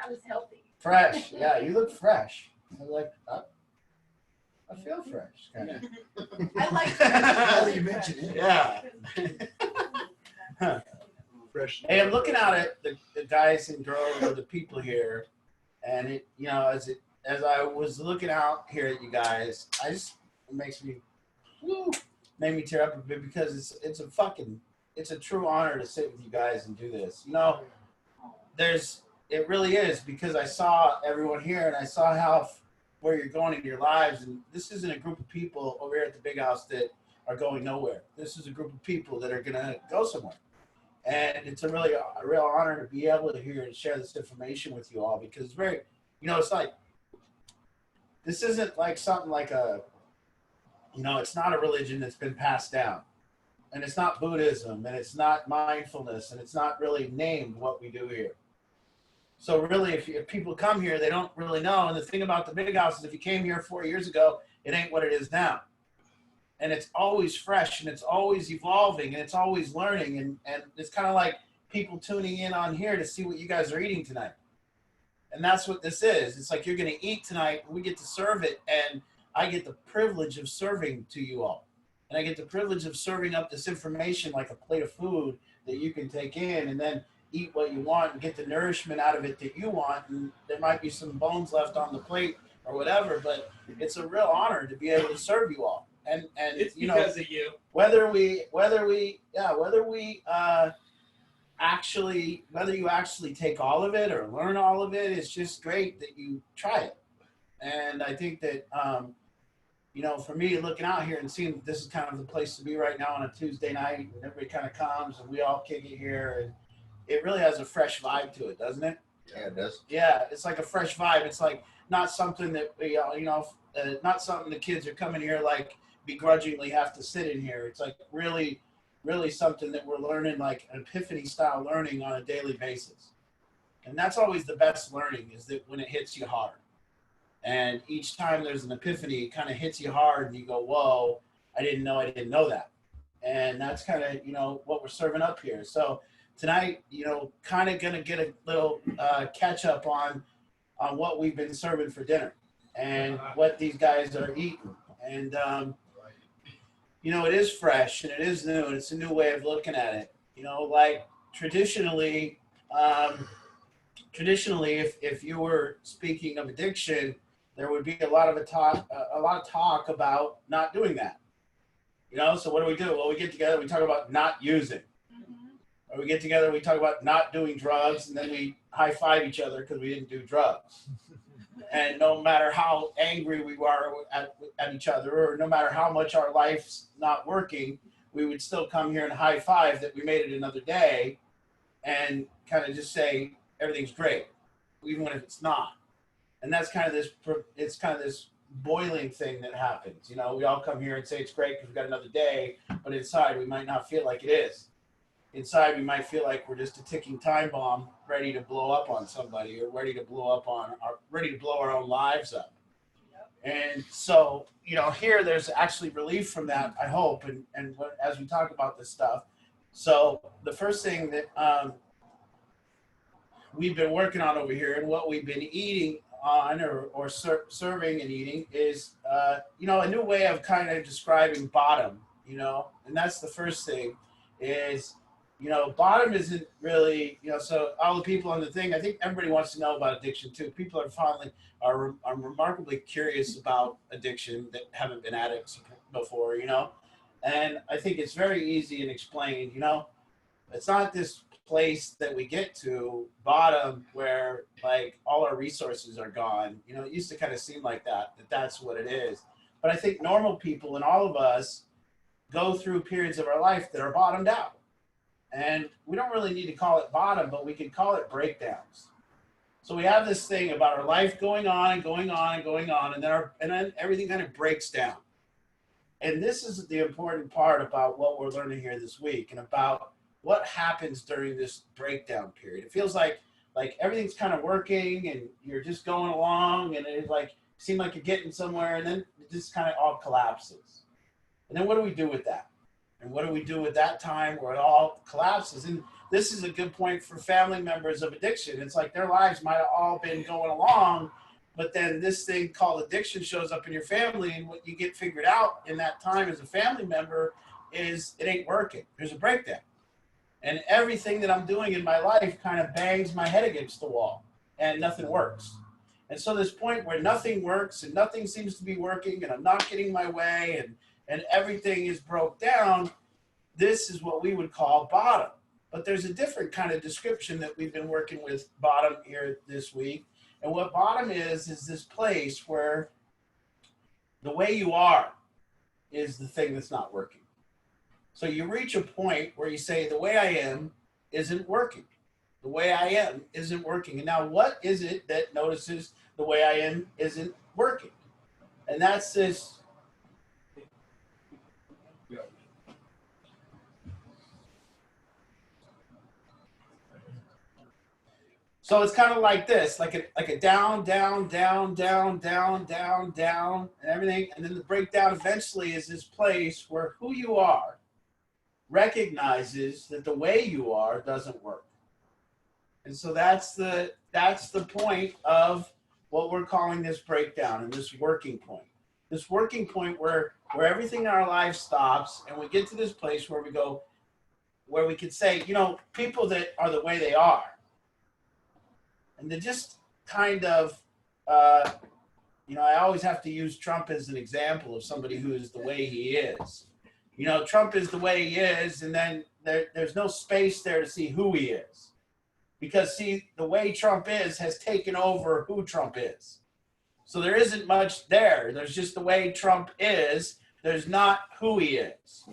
I was healthy. Fresh. Yeah, you look fresh. I'm like, I feel fresh. Kind of. I like Now that you mention it. Yeah. Huh. Fresh. Hey, I'm looking out at the guys and girls, or the people here, and it, you know, as I was looking out here at you guys, it makes me, made me tear up a bit because it's a true honor to sit with you guys and do this. You know, it really is, because I saw everyone here and I saw where you're going in your lives, and this isn't a group of people over here at the Big House that are going nowhere. This is a group of people that are gonna go somewhere. And it's a real honor to be able to hear and share this information with you all, because it's very, you know, it's like, this isn't like something like it's not a religion that's been passed down, and it's not Buddhism, and it's not mindfulness, and it's not really named what we do here. So really, if people come here, they don't really know. And the thing about the Big House is, if you came here 4 years ago, it ain't what it is now. And it's always fresh, and it's always evolving, and it's always learning. And it's kind of like people tuning in on here to see what you guys are eating tonight. And that's what this is. It's like you're going to eat tonight, and we get to serve it. And I get the privilege of serving to you all. And I get the privilege of serving up this information like a plate of food that you can take in and then eat what you want and get the nourishment out of it that you want. And there might be some bones left on the plate or whatever, but it's a real honor to be able to serve you all. And it's you know, because of you. whether you actually take all of it or learn all of it, it's just great that you try it. And I think that you know, for me, looking out here and seeing this is kind of the place to be right now on a Tuesday night, and everybody kind of comes and we all kick it here, and it really has a fresh vibe to it, doesn't it? Yeah, it does. Yeah, it's like a fresh vibe. It's like not something that we, not something the kids are coming here like begrudgingly have to sit in here. It's like really, really something that we're learning, like an epiphany style learning on a daily basis. And that's always the best learning, is that when it hits you hard. And each time there's an epiphany, it kind of hits you hard and you go, whoa, I didn't know that. And that's kind of, you know, what we're serving up here. So tonight, you know, kind of going to get a little catch up on what we've been serving for dinner and what these guys are eating. And, you know, it is fresh and it is new, and it's a new way of looking at it. You know, like traditionally, if you were speaking of addiction, there would be a lot of talk about not doing that. You know, so what do? Well, we get together, we talk about not using. Or we get together, we talk about not doing drugs, and then we high five each other because we didn't do drugs. And no matter how angry we were at each other, or no matter how much our life's not working, we would still come here and high five that we made it another day, and kind of just say everything's great, even when it's not. And that's kind of this boiling thing that happens. You know, we all come here and say it's great because we got another day, but inside we might not feel like it is. Inside we might feel like we're just a ticking time bomb ready to blow up on somebody, or ready to blow our own lives up. And so, you know, here there's actually relief from that, I hope, and as we talk about this stuff. So the first thing that we've been working on over here, and what we've been eating on or serving and eating, is you know, a new way of kind of describing bottom. You know, and that's the first thing is, you know, bottom isn't really, you know, so all the people on the thing, I think everybody wants to know about addiction too. People are remarkably curious about addiction that haven't been addicts before, you know. And I think it's very easy and explained. You know, it's not this place that we get to, bottom, where like all our resources are gone. You know, it used to kind of seem like that's what it is. But I think normal people and all of us go through periods of our life that are bottomed out. And we don't really need to call it bottom, but we can call it breakdowns. So we have this thing about our life going on and going on and going on, and then everything kind of breaks down. And this is the important part about what we're learning here this week, and about what happens during this breakdown period. It feels like everything's kind of working and you're just going along, and it like seems like you're getting somewhere, and then it just kind of all collapses. And then what do we do with that? And what do we do at that time where it all collapses? And this is a good point for family members of addiction. It's like their lives might have all been going along, but then this thing called addiction shows up in your family, and what you get figured out in that time as a family member is it ain't working. There's a breakdown. And everything that I'm doing in my life kind of bangs my head against the wall and nothing works. And so this point where nothing works and nothing seems to be working and I'm not getting my way and everything is broke down, this is what we would call bottom. But there's a different kind of description that we've been working with bottom here this week. And what bottom is this place where the way you are is the thing that's not working. So you reach a point where you say, the way I am isn't working. The way I am isn't working. And now what is it that notices the way I am isn't working? And that's this. So it's kind of like this, like a down, down, down, down, down, down, down, and everything. And then the breakdown eventually is this place where who you are recognizes that the way you are doesn't work. And so that's the point of what we're calling this breakdown and this working point. This working point where everything in our life stops and we get to this place where we go, where we could say, you know, people that are the way they are, and they just kind of, you know, I always have to use Trump as an example of somebody who is the way he is. You know, Trump is the way he is, and then there's no space there to see who he is. Because, see, the way Trump is has taken over who Trump is. So there isn't much there. There's just the way Trump is. There's not who he is.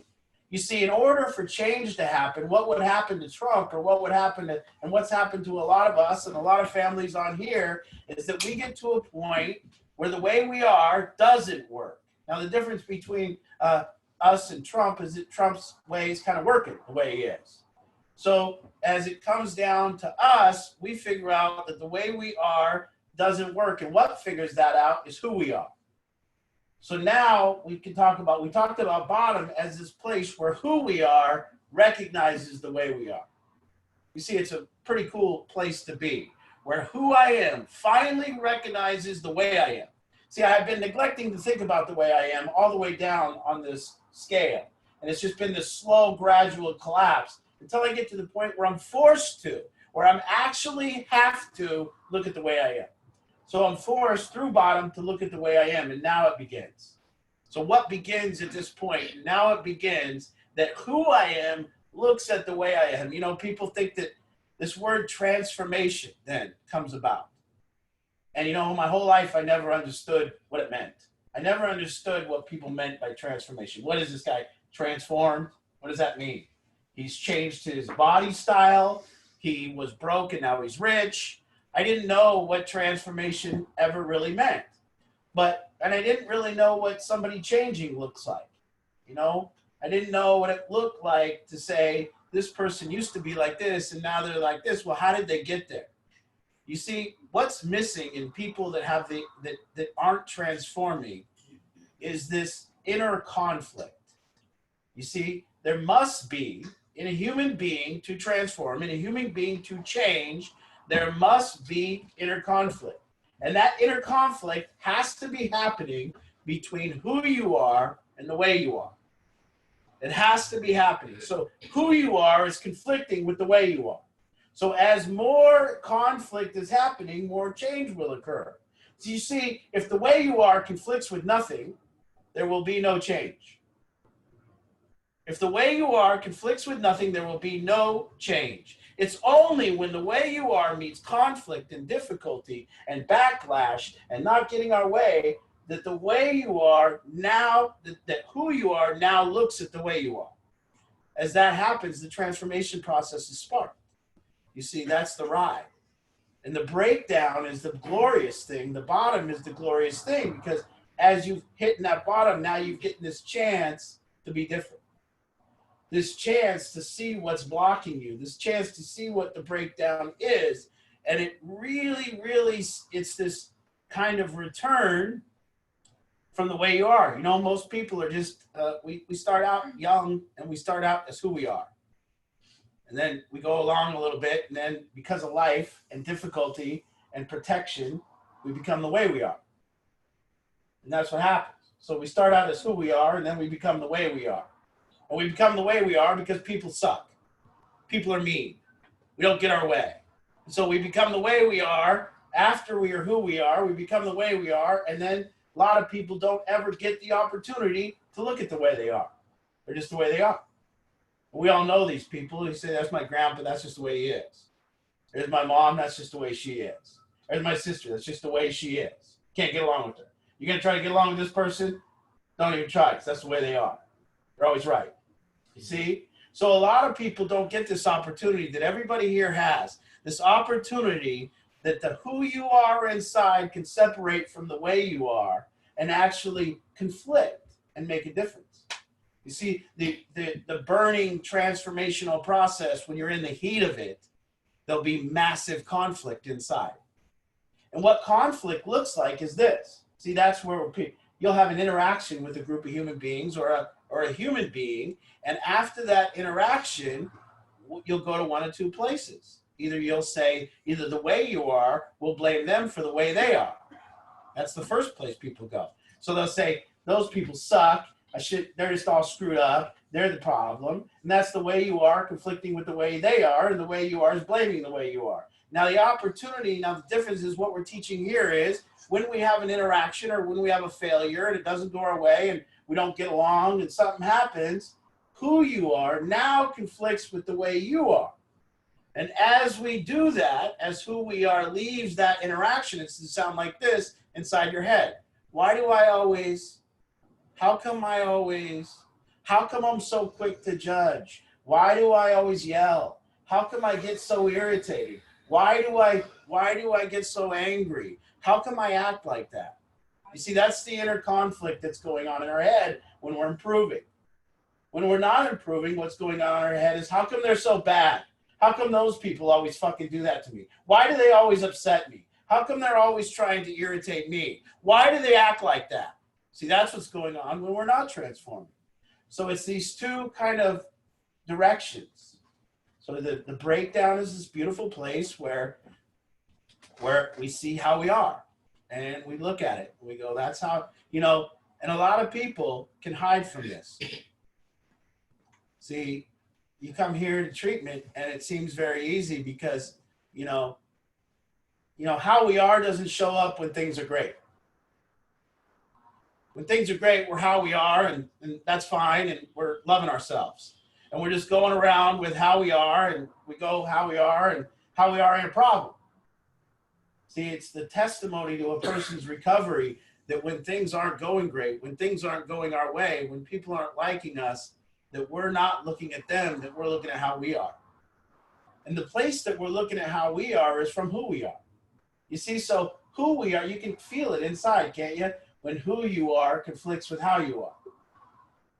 You see, in order for change to happen, what would happen to Trump or what would happen to, and what's happened to a lot of us and a lot of families on here is that we get to a point where the way we are doesn't work. Now, the difference between us and Trump is that Trump's way is kind of working the way he is. So as it comes down to us, we figure out that the way we are doesn't work. And what figures that out is who we are. So now we talked about bottom as this place where who we are recognizes the way we are. You see, it's a pretty cool place to be, where who I am finally recognizes the way I am. See, I've been neglecting to think about the way I am all the way down on this scale. And it's just been this slow, gradual collapse until I get to the point where I'm forced to, where I'm actually have to look at the way I am. So I'm forced through bottom to look at the way I am, and now it begins. So what begins at this point? Now it begins that who I am looks at the way I am. You know, people think that this word transformation then comes about. And, you know, my whole life I never understood what it meant. I never understood what people meant by transformation. What is this guy transformed? What does that mean? He's changed his body style. He was broke and now he's rich. I didn't know what transformation ever really meant. And I didn't really know what somebody changing looks like. You know, I didn't know what it looked like to say this person used to be like this and now they're like this. Well, how did they get there? You see, what's missing in people that have that aren't transforming is this inner conflict. You see, there must be, in a human being to transform, in a human being to change, there must be inner conflict. And that inner conflict has to be happening between who you are and the way you are. It has to be happening. So who you are is conflicting with the way you are. So as more conflict is happening, more change will occur. So you see, if the way you are conflicts with nothing, there will be no change. If the way you are conflicts with nothing, there will be no change. It's only when the way you are meets conflict and difficulty and backlash and not getting our way that the way you are now, that who you are now looks at the way you are. As that happens, the transformation process is sparked. You see, that's the ride. And the breakdown is the glorious thing. The bottom is the glorious thing because as you've hit that bottom, now you've getting this chance to be different. This chance to see what's blocking you, this chance to see what the breakdown is. And it really, really, it's this kind of return from the way you are. You know, most people are just, we start out young and we start out as who we are. And then we go along a little bit, and then because of life and difficulty and protection, we become the way we are. And that's what happens. So we start out as who we are, and then we become the way we are. And we become the way we are because people suck. People are mean. We don't get our way. And so we become the way we are. After we are who we are, we become the way we are. And then a lot of people don't ever get the opportunity to look at the way they are. They're just the way they are. We all know these people. You say, that's my grandpa, that's just the way he is. There's my mom, that's just the way she is. There's my sister, that's just the way she is. Can't get along with her. You're going to try to get along with this person? Don't even try, because that's the way they are. They're always right. You see? So a lot of people don't get this opportunity that everybody here has. This opportunity that the who you are inside can separate from the way you are and actually conflict and make a difference. You see, the burning transformational process, when you're in the heat of it, there'll be massive conflict inside. And what conflict looks like is this. See, that's where you'll have an interaction with a group of human beings or a human being, and after that interaction, you'll go to one of two places. Either you'll say, either the way you are, we'll blame them for the way they are. That's the first place people go. So they'll say, those people suck. They're just all screwed up. They're the problem. And that's the way you are, conflicting with the way they are, and the way you are is blaming the way you are. Now the difference is what we're teaching here is when we have an interaction or when we have a failure and it doesn't go our way and we don't get along and something happens, who you are now conflicts with the way you are. And as we do that, as who we are leaves that interaction, it's to sound like this inside your head. Why do I always, how come I'm so quick to judge? Why do I always yell? How come I get so irritated? Why do I get so angry? How come I act like that? You see, that's the inner conflict that's going on in our head when we're improving. When we're not improving, what's going on in our head is, how come they're so bad? How come those people always fucking do that to me? Why do they always upset me? How come they're always trying to irritate me? Why do they act like that? See, that's what's going on when we're not transforming. So it's these two kind of directions. So the breakdown is this beautiful place where we see how we are and we look at it. We go, that's how, and a lot of people can hide from this. See, you come here to treatment and it seems very easy because, how we are doesn't show up when things are great. When things are great, we're how we are and that's fine and we're loving ourselves. And we're just going around with how we are and we go how we are and how we are in a problem. See, it's the testimony to a person's recovery that when things aren't going great, when things aren't going our way, when people aren't liking us, that we're not looking at them, that we're looking at how we are. And the place that we're looking at how we are is from who we are. You see, so who we are, you can feel it inside, can't you? When who you are conflicts with how you are.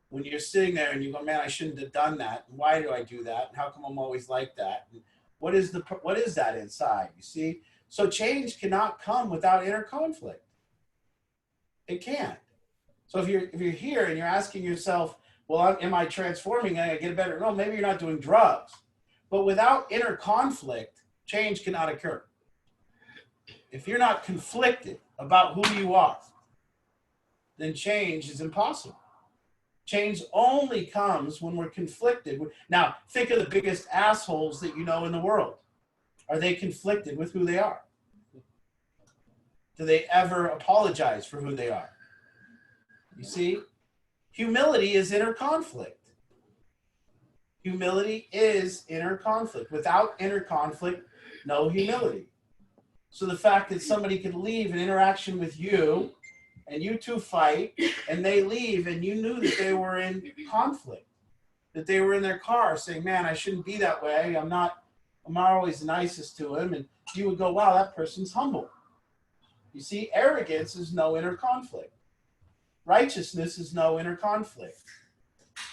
When you're sitting there and you go, man, I shouldn't have done that. And why do I do that? And how come I'm always like that? And what is that inside? You see? So change cannot come without inner conflict. It can't. So if you're here and you're asking yourself, well, am I transforming? Am I get better? No, maybe you're not doing drugs. But without inner conflict, change cannot occur. If you're not conflicted about who you are, then change is impossible. Change only comes when we're conflicted. Now, think of the biggest assholes that you know in the world. Are they conflicted with who they are? Do they ever apologize for who they are? You see? Humility is inner conflict. Humility is inner conflict. Without inner conflict, no humility. So the fact that somebody could leave an interaction with you and you two fight and they leave and you knew that they were in conflict, that they were in their car saying, man, I shouldn't be that way. I'm not always the nicest to him. And you would go, wow, that person's humble. You see, arrogance is no inner conflict. Righteousness is no inner conflict.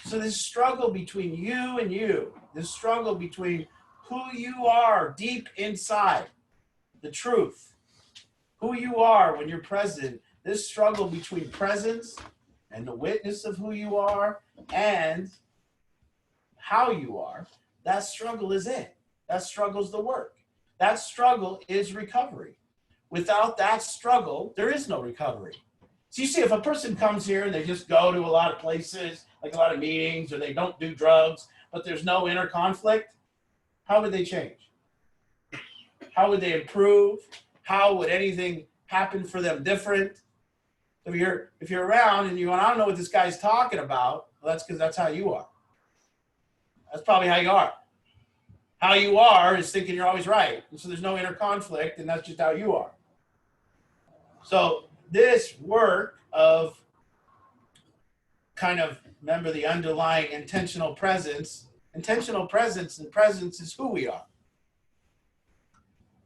So this struggle between you and you, this struggle between who you are deep inside, the truth, who you are when you're present, this struggle between presence and the witness of who you are and how you are, That struggle is it. That struggle's the work. That struggle is recovery. Without that struggle, there is no recovery. So you see, if a person comes here and they just go to a lot of places, like a lot of meetings, or they don't do drugs, but there's no inner conflict, how would they change? How would they improve? How would anything happen for them different? If you're around and you go, I don't know what this guy's talking about, well, that's because that's how you are. That's probably how you are. How you are is thinking you're always right. And so there's no inner conflict, and that's just how you are. So this work of kind of, remember the underlying intentional presence and presence is who we are.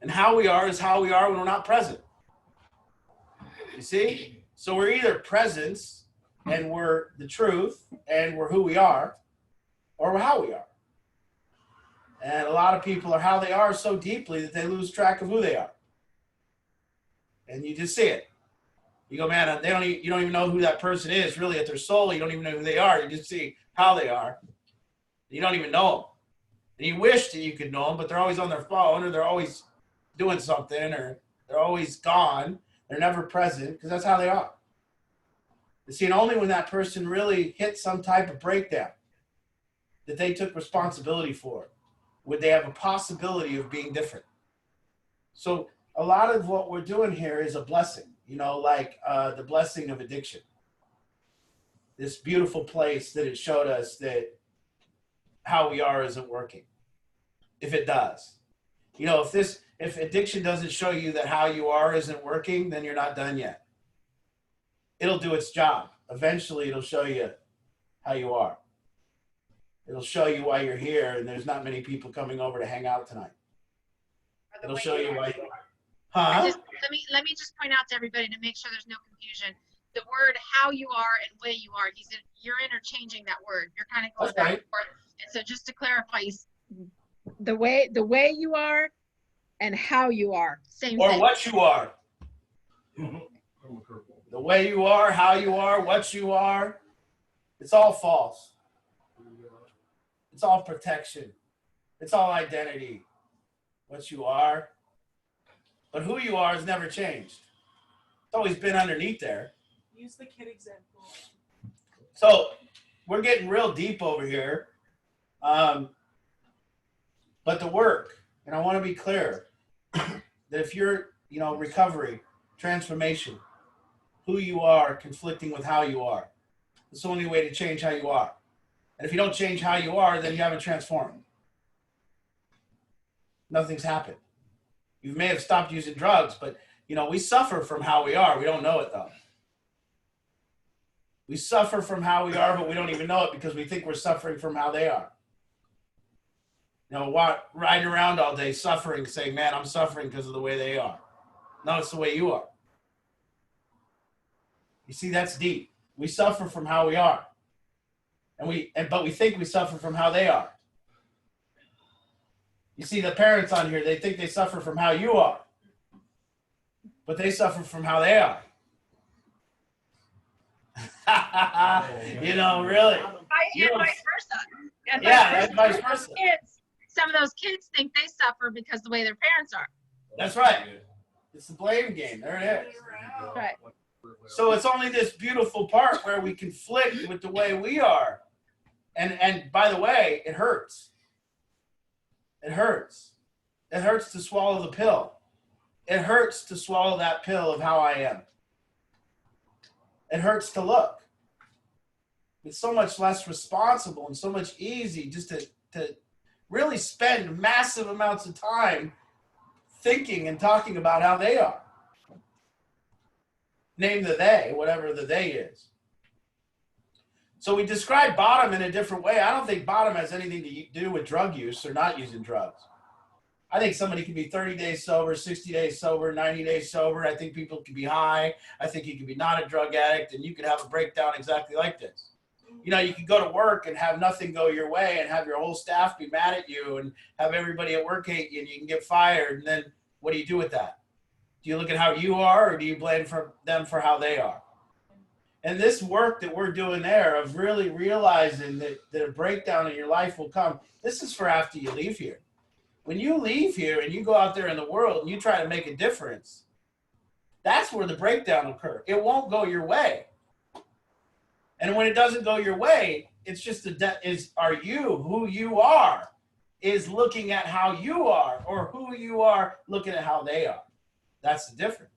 And how we are is how we are when we're not present. You see? So we're either presence and we're the truth and we're who we are, or we're how we are. And a lot of people are how they are so deeply that they lose track of who they are. And you just see it. You go, man, you don't even know who that person is really at their soul. You don't even know who they are. You just see how they are. You don't even know them. And you wish that you could know them, but they're always on their phone, or they're always doing something, or they're always gone. They're never present because that's how they are. You see, and only when that person really hit some type of breakdown that they took responsibility for would they have a possibility of being different. So a lot of what we're doing here is a blessing, like the blessing of addiction. This beautiful place that it showed us that how we are isn't working. If it does, if addiction doesn't show you that how you are isn't working, then you're not done yet. It'll do its job. Eventually it'll show you how you are. It'll show you why you're here, and there's not many people coming over to hang out tonight. It'll show you why. Let me just point out to everybody to make sure there's no confusion. The word "how you are" and "way you are," you're interchanging that word. You're kind of going back and forth. And so, just to clarify, the way you are and how you are, same or thing. What you are. The way you are, how you are, what you are, it's all false. It's all protection. It's all identity. What you are. But who you are has never changed. It's always been underneath there. Use the kid example. So we're getting real deep over here. But the work, and I want to be clear, that if you're, recovery, transformation, who you are conflicting with how you are, it's the only way to change how you are. And if you don't change how you are, then you haven't transformed. Nothing's happened. You may have stopped using drugs, but, we suffer from how we are. We don't know it, though. We suffer from how we are, but we don't even know it because we think we're suffering from how they are. Riding around all day suffering, saying, man, I'm suffering because of the way they are. No, it's the way you are. You see, that's deep. We suffer from how we are. But we think we suffer from how they are. You see, the parents on here, they think they suffer from how you are. But they suffer from how they are. Really. And vice versa. And vice versa. Some of those kids think they suffer because the way their parents are. That's right. It's the blame game. There it is. right? So it's only this beautiful part where we conflict with the way we are. And by the way, it hurts. It hurts. It hurts to swallow the pill. It hurts to swallow that pill of how I am. It hurts to look. It's so much less responsible and so much easy just to really spend massive amounts of time thinking and talking about how they are. Name the they, whatever the they is. So we describe bottom in a different way. I don't think bottom has anything to do with drug use or not using drugs. I think somebody can be 30 days sober, 60 days sober, 90 days sober. I think people can be high. I think you can be not a drug addict, and you can have a breakdown exactly like this. You can go to work and have nothing go your way and have your whole staff be mad at you and have everybody at work hate you, and you can get fired. And then what do you do with that? Do you look at how you are, or do you blame them for how they are? And this work that we're doing there of really realizing that a breakdown in your life will come, this is for after you leave here. When you leave here and you go out there in the world and you try to make a difference, that's where the breakdown will occur. It won't go your way. And when it doesn't go your way, it's just are you who you are is looking at how you are, or who you are looking at how they are. That's the difference.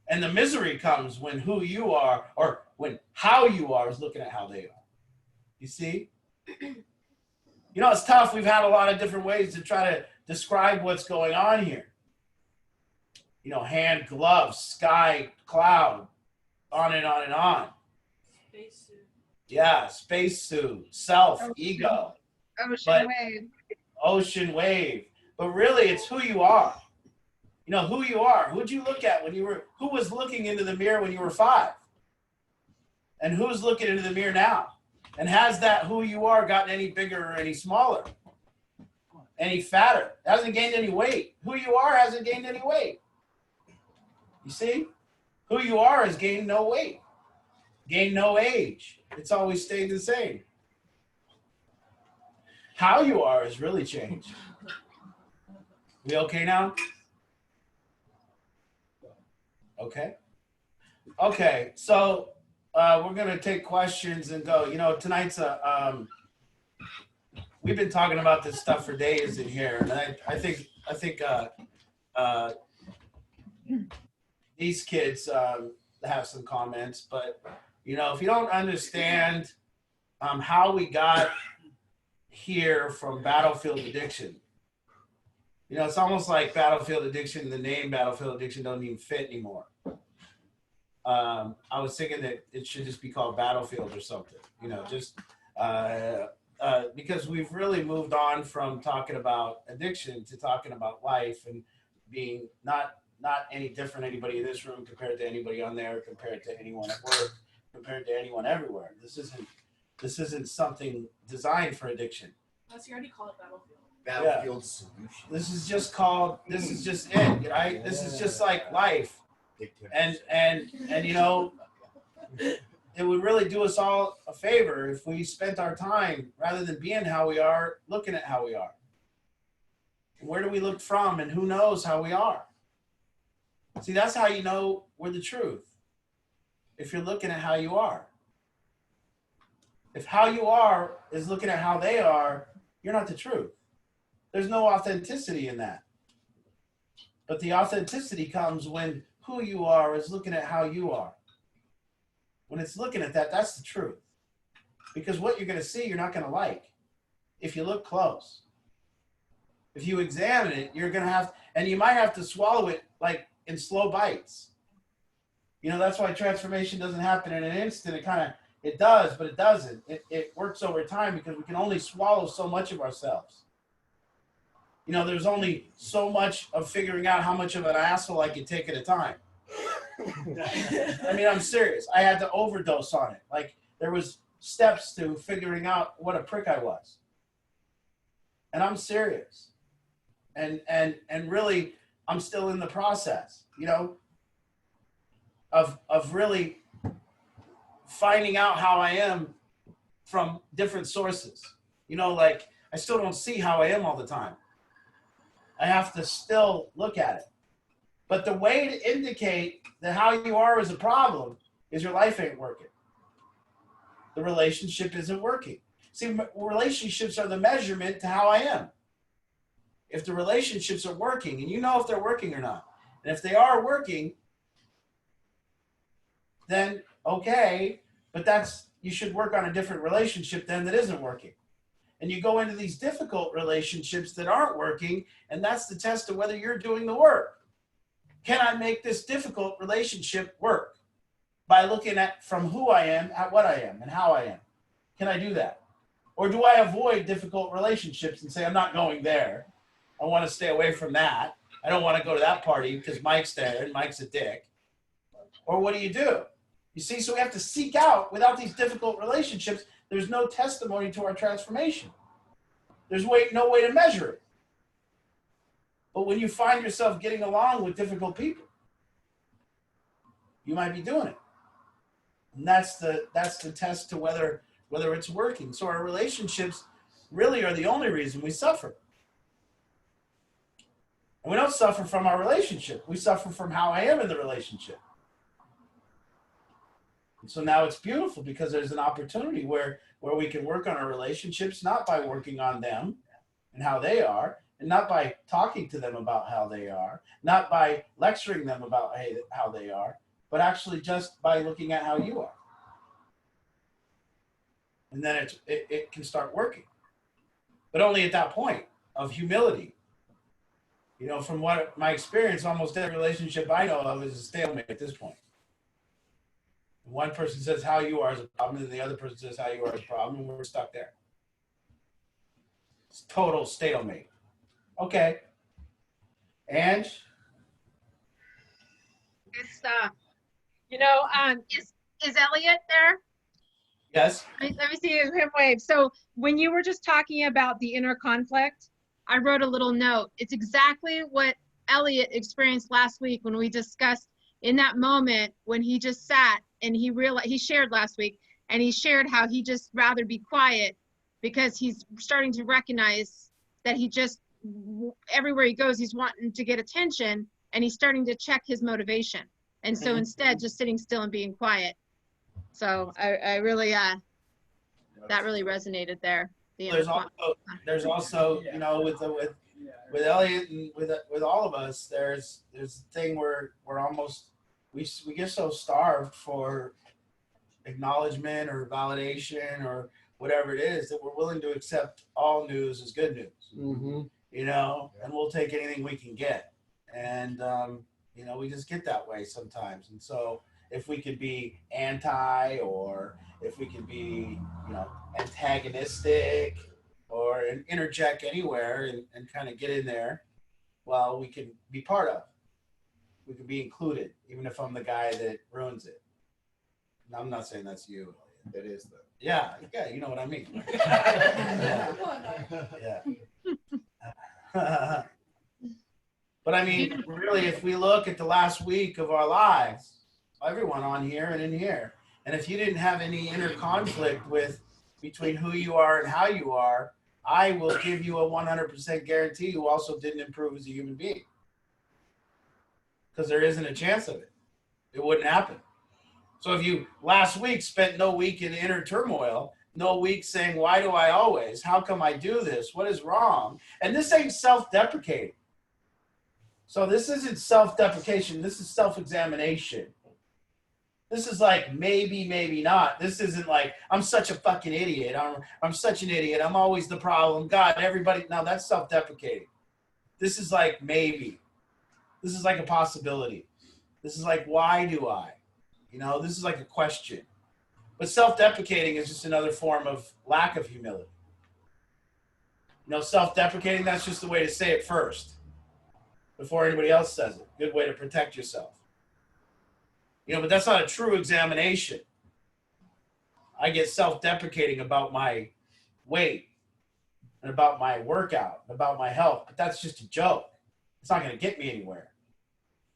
And the misery comes when who you are, or when how you are is looking at how they are. You see? You know, it's tough. We've had a lot of different ways to try to describe what's going on here. You know, hand, glove, sky, cloud, on and on and on. Spacesuit. Yeah, spacesuit, self, ego, Ocean wave. ocean wave. But really, it's who you are. You know, who you are. Who'd you look at when you were, who was looking into the mirror when you were 5? And who's looking into the mirror now? And has that who you are gotten any bigger or any smaller? Any fatter? Hasn't gained any weight. Who you are hasn't gained any weight. You see? Who you are has gained no weight. Gained no age. It's always stayed the same. How you are has really changed. We okay now? Okay. Okay, so we're gonna take questions and go. You know, tonight's we've been talking about this stuff for days in here, and I think these kids have some comments, but you know, if you don't understand how we got here from battlefield addiction, you know, it's almost like battlefield addiction. The name battlefield addiction don't even fit anymore. I was thinking that it should just be called Battlefield or something, you know, just because we've really moved on from talking about addiction to talking about life and being not any different anybody in this room compared to anybody on there, compared to anyone at work, compared to anyone everywhere. This isn't something designed for addiction. Unless you already call it Battlefield. Battlefield solution. This is just it, right? This is just like life. And you know, it would really do us all a favor if we spent our time, rather than being how we are, looking at how we are. Where do we look from, and who knows how we are? See, that's how you know we're the truth. If you're looking at how you are. If how you are is looking at how they are, you're not the truth. There's no authenticity in that. But the authenticity comes when who you are is looking at how you are. When it's looking at that, that's the truth. Because what you're going to see, you're not going to like if you look close. If you examine it, you're going to have, and you might have to swallow it like in slow bites. You know, that's why transformation doesn't happen in an instant. It does, but it doesn't. It works over time because we can only swallow so much of ourselves. You know, there's only so much of figuring out how much of an asshole I can take at a time. I mean, I'm serious. I had to overdose on it. Like, there was steps to figuring out what a prick I was. And I'm serious. And really, I'm still in the process, you know, of really finding out how I am from different sources. You know, like, I still don't see how I am all the time. I have to still look at it. But the way to indicate that how you are is a problem is your life ain't working. The relationship isn't working. See, relationships are the measurement to how I am. If the relationships are working, and you know if they're working or not, and if they are working, then okay, but you should work on a different relationship then that isn't working. And you go into these difficult relationships that aren't working, and that's the test of whether you're doing the work. Can I make this difficult relationship work? By looking at from who I am, at what I am, and how I am. Can I do that? Or do I avoid difficult relationships and say, I'm not going there. I want to stay away from that. I don't want to go to that party because Mike's there and Mike's a dick. Or what do? You see, so we have to seek out, without these difficult relationships, there's no testimony to our transformation. There's no way to measure it. But when you find yourself getting along with difficult people, you might be doing it. And that's the test to whether it's working. So our relationships really are the only reason we suffer. And we don't suffer from our relationship. We suffer from how I am in the relationship. And so now it's beautiful because there's an opportunity where we can work on our relationships, not by working on them and how they are, and not by talking to them about how they are, not by lecturing them about how they are, but actually just by looking at how you are. And then it can start working. But only at that point of humility. You know, from what my experience, almost every relationship I know of is a stalemate at this point. One person says how you are is a problem, and the other person says how you are is a problem, and we're stuck there. It's total stalemate. Okay. And It's, you know, Is Elliot there? yes, let me see him wave. So when you were just talking about the inner conflict, I wrote a little note. It's exactly what Elliot experienced last week when we discussed in that moment when he just sat and he realized, he shared last week, and he shared how he just rather be quiet because he's starting to recognize that he just, everywhere he goes, he's wanting to get attention, and he's starting to check his motivation. And so instead, just sitting still and being quiet. So I really, that really resonated there. The inner there's also, you know, with Elliot and with all of us, there's a thing where we're almost, we get so starved for acknowledgement or validation or whatever it is that we're willing to accept all news as good news. Mm-hmm. You know, and we'll take anything we can get. And, you know, we just get that way sometimes. And so if we could be anti, or if we could be, you know, antagonistic, or interject anywhere and kind of get in there, well, we can be part of. We can be included, even if I'm the guy that ruins it. And I'm not saying that's you. It is though. Yeah, you know what I mean. Yeah. But I mean, really, if we look at the last week of our lives, everyone on here and in here, and if you didn't have any inner conflict between who you are and how you are, I will give you a 100% guarantee you also didn't improve as a human being. Because there isn't a chance of it. It wouldn't happen. So if you last week spent no week in inner turmoil, no week saying, why do I always? How come I do this? What is wrong? And this ain't self-deprecating. So this isn't self-deprecation. This is self-examination. This is like maybe, maybe not. This isn't like, I'm such a fucking idiot. I'm such an idiot. I'm always the problem. God, everybody. No, that's self-deprecating. This is like maybe. This is like a possibility. This is like, why do I? You know, this is like a question. But self-deprecating is just another form of lack of humility. You know, self-deprecating, that's just the way to say it first before anybody else says it. Good way to protect yourself. You know, but that's not a true examination. I get self-deprecating about my weight and about my workout, about my health, but that's just a joke. It's not going to get me anywhere.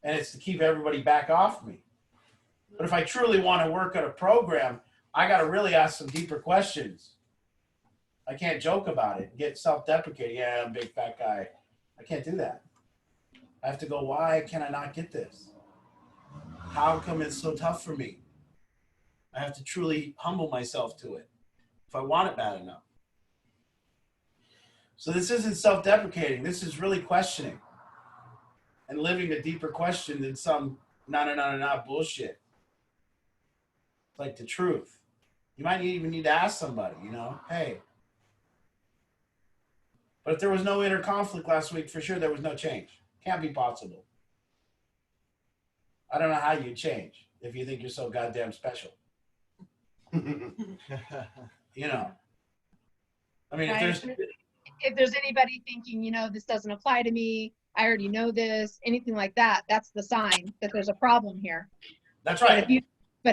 And it's to keep everybody back off me. But if I truly want to work on a program, I got to really ask some deeper questions. I can't joke about it and get self-deprecating. Yeah, I'm a big fat guy. I can't do that. I have to go, why can I not get this? How come it's so tough for me? I have to truly humble myself to it if I want it bad enough. So this isn't self-deprecating. This is really questioning and living a deeper question than some no bullshit. It's like the truth. You might even need to ask somebody, you know, hey. But if there was no inner conflict last week, for sure there was no change. Can't be possible. I don't know how you change if you think you're so goddamn special. You know. I mean, Right. If there's anybody thinking, you know, this doesn't apply to me, I already know this, anything like that, that's the sign that there's a problem here. That's But right.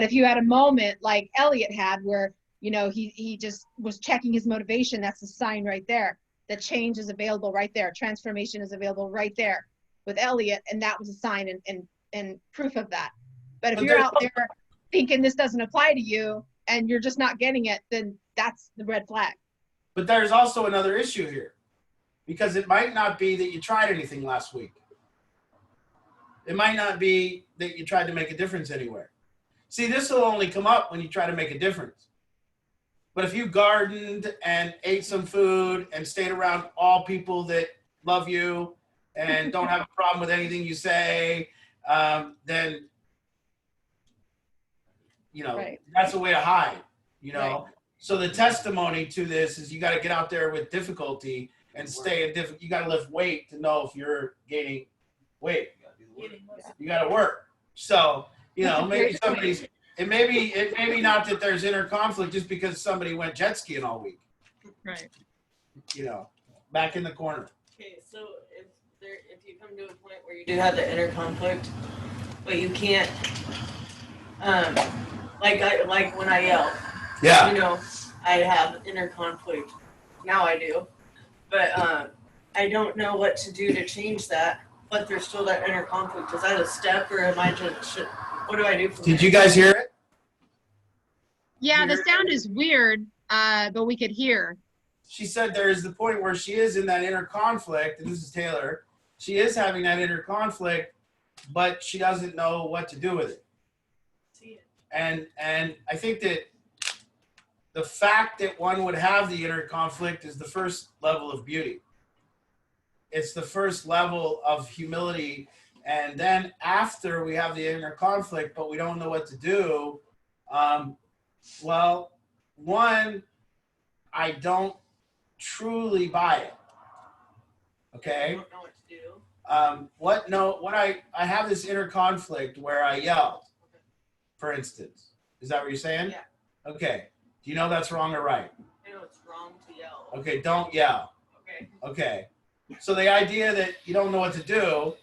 if you had a moment like Elliot had where, you know, he just was checking his motivation, that's a sign right there. That change is available right there. Transformation is available right there with Elliot, and that was a sign and proof of that. But if But you're there's out there thinking this doesn't apply to you and you're just not getting it, then that's the red flag. But there's also another issue here, because it might not be that you tried anything last week. It might not be that you tried to make a difference anywhere. See, this will only come up when you try to make a difference. But if you gardened and ate some food and stayed around all people that love you and don't have a problem with anything you say, then, you know, Right. that's a way to hide, you know. Right. So the testimony to this is you got to get out there with difficulty and stay in you got to lift weight to know if you're gaining weight. You got to work. So, you know, maybe somebody's, it may be not that there's inner conflict just because somebody went jet skiing all week, Right. you know, back in the corner. Okay, so if you come to a point where you do have the inner conflict, but you can't, like when I yell, you know, I have inner conflict. Now I do, but I don't know what to do to change that. But there's still that inner conflict. Is that a step, or am I just? What do I do? Did you guys hear it? Yeah, the sound is weird, but we could hear. She said there is the point where she is in that inner conflict, and this is Taylor. She is having that inner conflict, but she doesn't know what to do with it. See it. And I think that the fact that one would have the inner conflict is the first level of beauty. It's the first level of humility. And then after we have the inner conflict, but we don't know what to do, well, one, I don't truly buy it. I Okay? don't know what to do. I have this inner conflict where I yelled, for instance. Is that what you're saying? Yeah. Okay. Do you know that's wrong or right? I know it's wrong to yell. Okay, don't yell. Okay. Okay. So the idea that you don't know what to do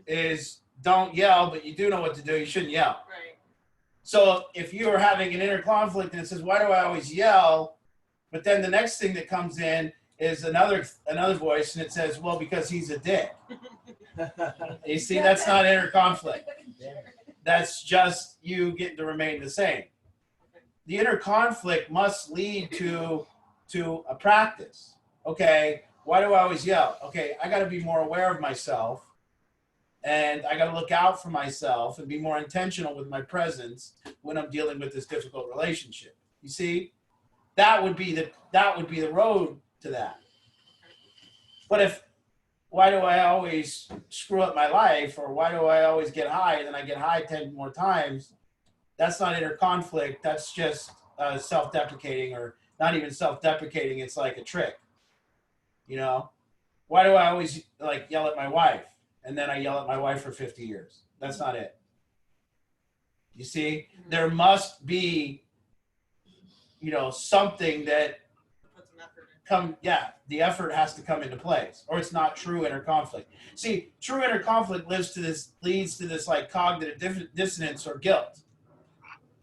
is don't yell, but you do know what to do. You shouldn't yell. Right. So if you are having an inner conflict and it says, why do I always yell? But then the next thing that comes in is another voice and it says, well, because he's a dick. You see, that's not inner conflict. That's just you getting to remain the same. The inner conflict must lead to a practice. Okay, why do I always yell? Okay, I got to be more aware of myself, and I got to look out for myself and be more intentional with my presence when I'm dealing with this difficult relationship. You see, that would be the road to that. But why do I always screw up my life, or why do I always get high and then I get high 10 more times? That's not inner conflict. That's just self-deprecating, or not even self-deprecating. It's like a trick. You know, why do I always like yell at my wife and then I yell at my wife for 50 years? That's not it. You see, there must be, you know, something that Put some effort in. the effort has to come into place, or it's not true inner conflict. See, true inner conflict leads to this like cognitive dissonance or guilt.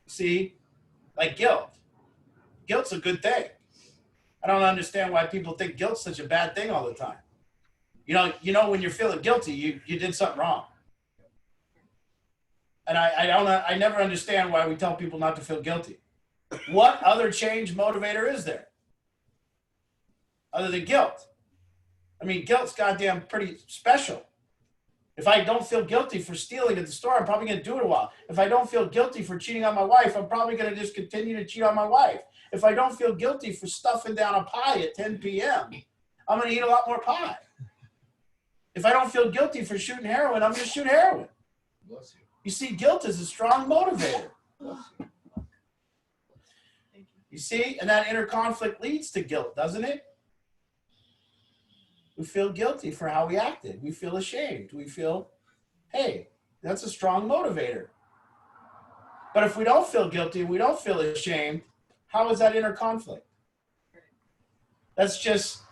See, like guilt. Guilt's a good thing. I don't understand why people think guilt's such a bad thing all the time. You know when you're feeling guilty, you did something wrong. And I never understand why we tell people not to feel guilty. What other change motivator is there other than guilt? I mean, guilt's goddamn pretty special. If I don't feel guilty for stealing at the store, I'm probably going to do it a while. If I don't feel guilty for cheating on my wife, I'm probably going to just continue to cheat on my wife. If I don't feel guilty for stuffing down a pie at 10 p.m., I'm going to eat a lot more pie. If I don't feel guilty for shooting heroin, I'm going to shoot heroin. Bless you. You see, guilt is a strong motivator. Bless you. You see, and that inner conflict leads to guilt, doesn't it? We feel guilty for how we acted. We feel ashamed. We feel, hey, that's a strong motivator. But if we don't feel guilty, we don't feel ashamed, how is that inner conflict? That's just,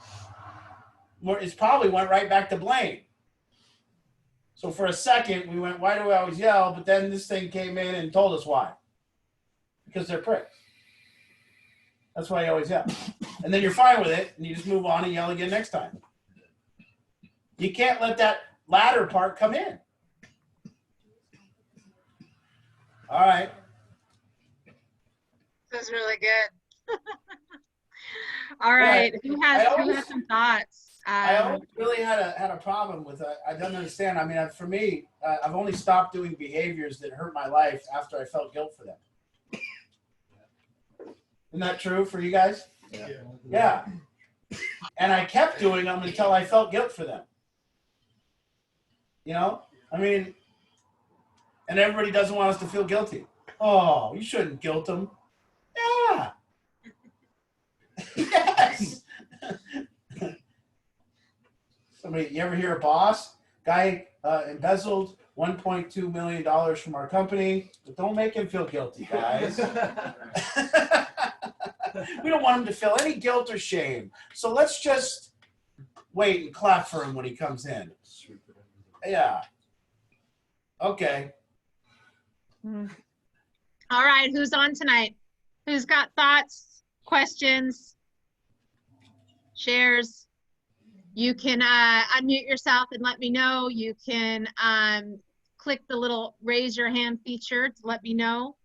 it's probably went right back to blame. So for a second, we went, why do I always yell? But then this thing came in and told us why. Because they're pricks. That's why you always yell. And then you're fine with it, and you just move on and yell again next time. You can't let that latter part come in. All right. was really good. All right, who has some thoughts? I always really had a problem with it. I don't understand. I mean, for me, I've only stopped doing behaviors that hurt my life after I felt guilt for them. Isn't that true for you guys? Yeah. And I kept doing them until I felt guilt for them. You know? I mean, and everybody doesn't want us to feel guilty. Oh, you shouldn't guilt them. Yeah. Yes. You ever hear a boss? Guy embezzled $1.2 million from our company, but don't make him feel guilty, guys. We don't want him to feel any guilt or shame. So let's just wait and clap for him when he comes in. Yeah. Okay. All right, who's on tonight? Who's got thoughts, questions, shares? You can unmute yourself and let me know. You can click the little raise your hand feature to let me know.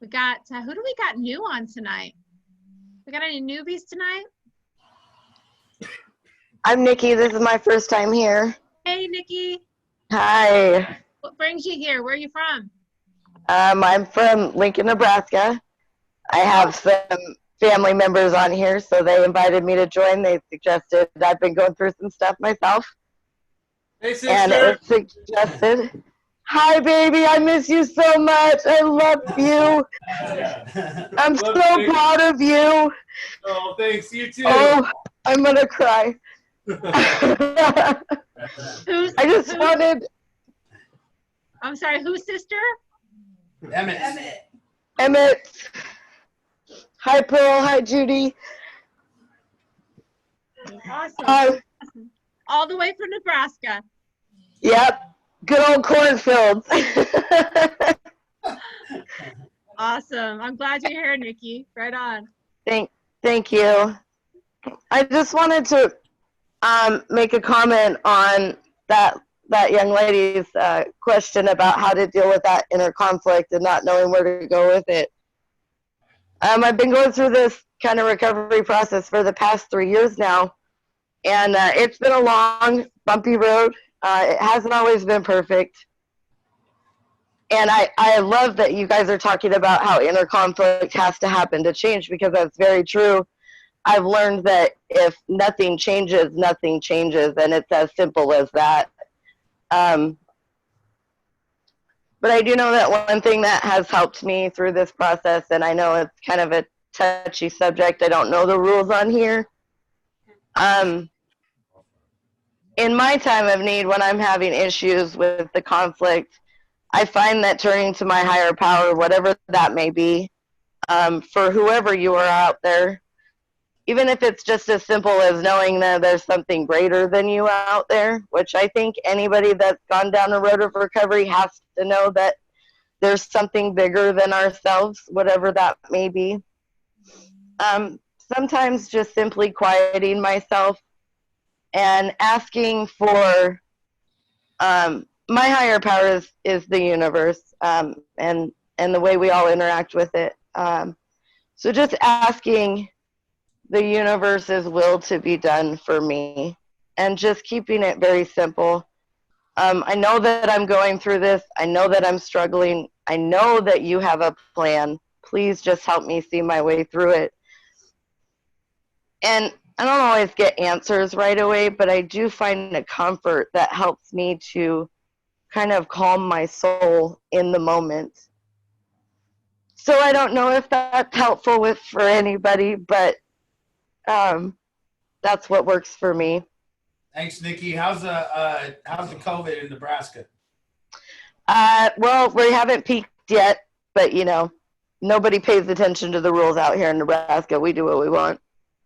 We got, who do we got new on tonight? We got any newbies tonight? I'm Nikki. This is my first time here. Hey, Nikki. Hi. What brings you here? Where are you from? I'm from Lincoln, Nebraska. I have some family members on here, so they invited me to join. They suggested, I've been going through some stuff myself. Hey, sister. And it was suggested, hi, baby, I miss you so much. I love you. I'm so proud of you. Oh, thanks. You too. Oh, I'm going to cry. I just wanted... I'm sorry, whose sister? Emmett. Hi, Pearl. Hi, Judy. Awesome. All the way from Nebraska. Yep. Good old cornfields. Awesome. I'm glad you're here, Nikki. Right on. Thank you. I just wanted to make a comment on that young lady's question about how to deal with that inner conflict and not knowing where to go with it. I've been going through this kind of recovery process for the past 3 years now, and it's been a long, bumpy road. It hasn't always been perfect. And I love that you guys are talking about how inner conflict has to happen to change, because that's very true. I've learned that if nothing changes, nothing changes, and it's as simple as that. But I do know that one thing that has helped me through this process, and I know it's kind of a touchy subject, I don't know the rules on here. In my time of need, when I'm having issues with the conflict, I find that turning to my higher power, whatever that may be, for whoever you are out there, even if it's just as simple as knowing that there's something greater than you out there, which I think anybody that's gone down a road of recovery has to know, that there's something bigger than ourselves, whatever that may be. Sometimes just simply quieting myself and asking for, my higher power is the universe, and the way we all interact with it. So just asking the universe's will to be done for me, and just keeping it very simple. I know that I'm going through this. I know that I'm struggling. I know that you have a plan. Please just help me see my way through it. And I don't always get answers right away, but I do find a comfort that helps me to kind of calm my soul in the moment. So I don't know if that's helpful for anybody, but that's what works for me. Thanks, Nikki. How's the COVID in Nebraska? Well, we haven't peaked yet, but you know, nobody pays attention to the rules out here in Nebraska. We do what we want.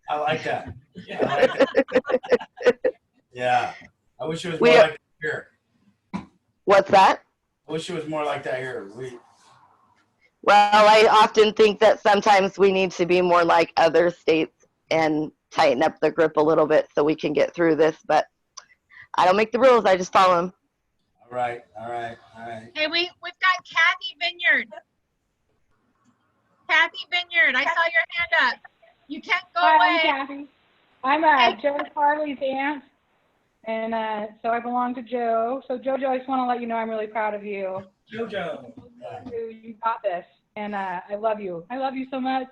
I like that. I like that. Yeah. I wish it was more like that here. What's that? I wish it was more like that here. Well, I often think that sometimes we need to be more like other states and tighten up the grip a little bit so we can get through this, but I don't make the rules, I just follow them. All right. Hey, we've got Kathy Vineyard. Kathy Vineyard, I saw your hand up. You can't go Hi, away. I'm Kathy. I'm Joe Farley's aunt, and so I belong to Joe. So Jojo, I just want to let you know I'm really proud of you. Jojo. You got this, and I love you. I love you so much,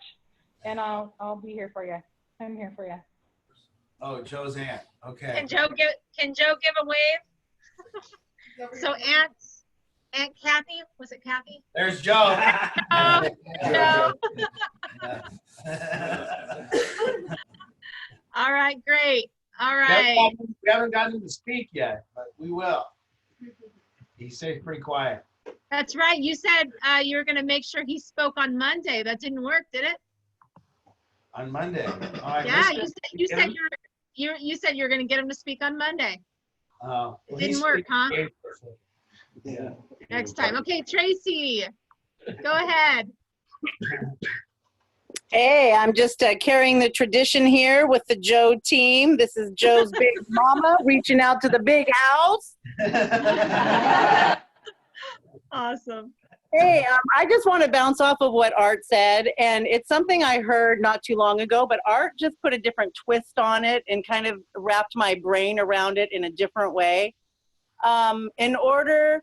and I'll be here for you. I'm here for you. Oh, Joe's aunt. Okay. Can Joe give a wave? So Aunt Kathy, was it Kathy? There's Joe. Joe. All right, great. All right. We haven't gotten to speak yet, but we will. He stayed pretty quiet. That's right. You said you were going to make sure he spoke on Monday. That didn't work, did it? On Monday. Oh, I Yeah, missed it. you said you said you were going to get him to speak on Monday. Well, It didn't work, huh? Yeah. Next time. Okay, Tracy, go ahead. Hey, I'm just carrying the tradition here with the Joe team. This is Joe's big mama reaching out to the big house. Awesome. Hey, I just want to bounce off of what Art said, and it's something I heard not too long ago, but Art just put a different twist on it and kind of wrapped my brain around it in a different way. In order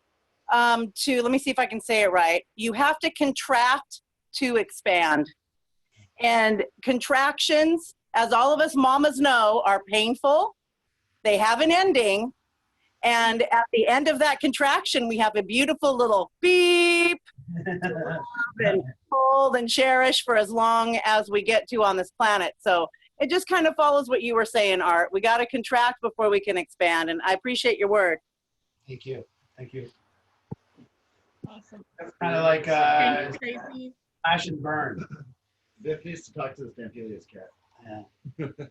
to, let me see if I can say it right, you have to contract to expand. And contractions, as all of us mamas know, are painful. They have an ending. And at the end of that contraction, we have a beautiful little beep and hold and cherish for as long as we get to on this planet. So it just kind of follows what you were saying, Art. We got to contract before we can expand. And I appreciate your word. Thank you. Thank you. Awesome. That's kind of like Thank you, Tracy. slash and burn. Biff needs to talk to the Stampelius cat. Yeah. Look at that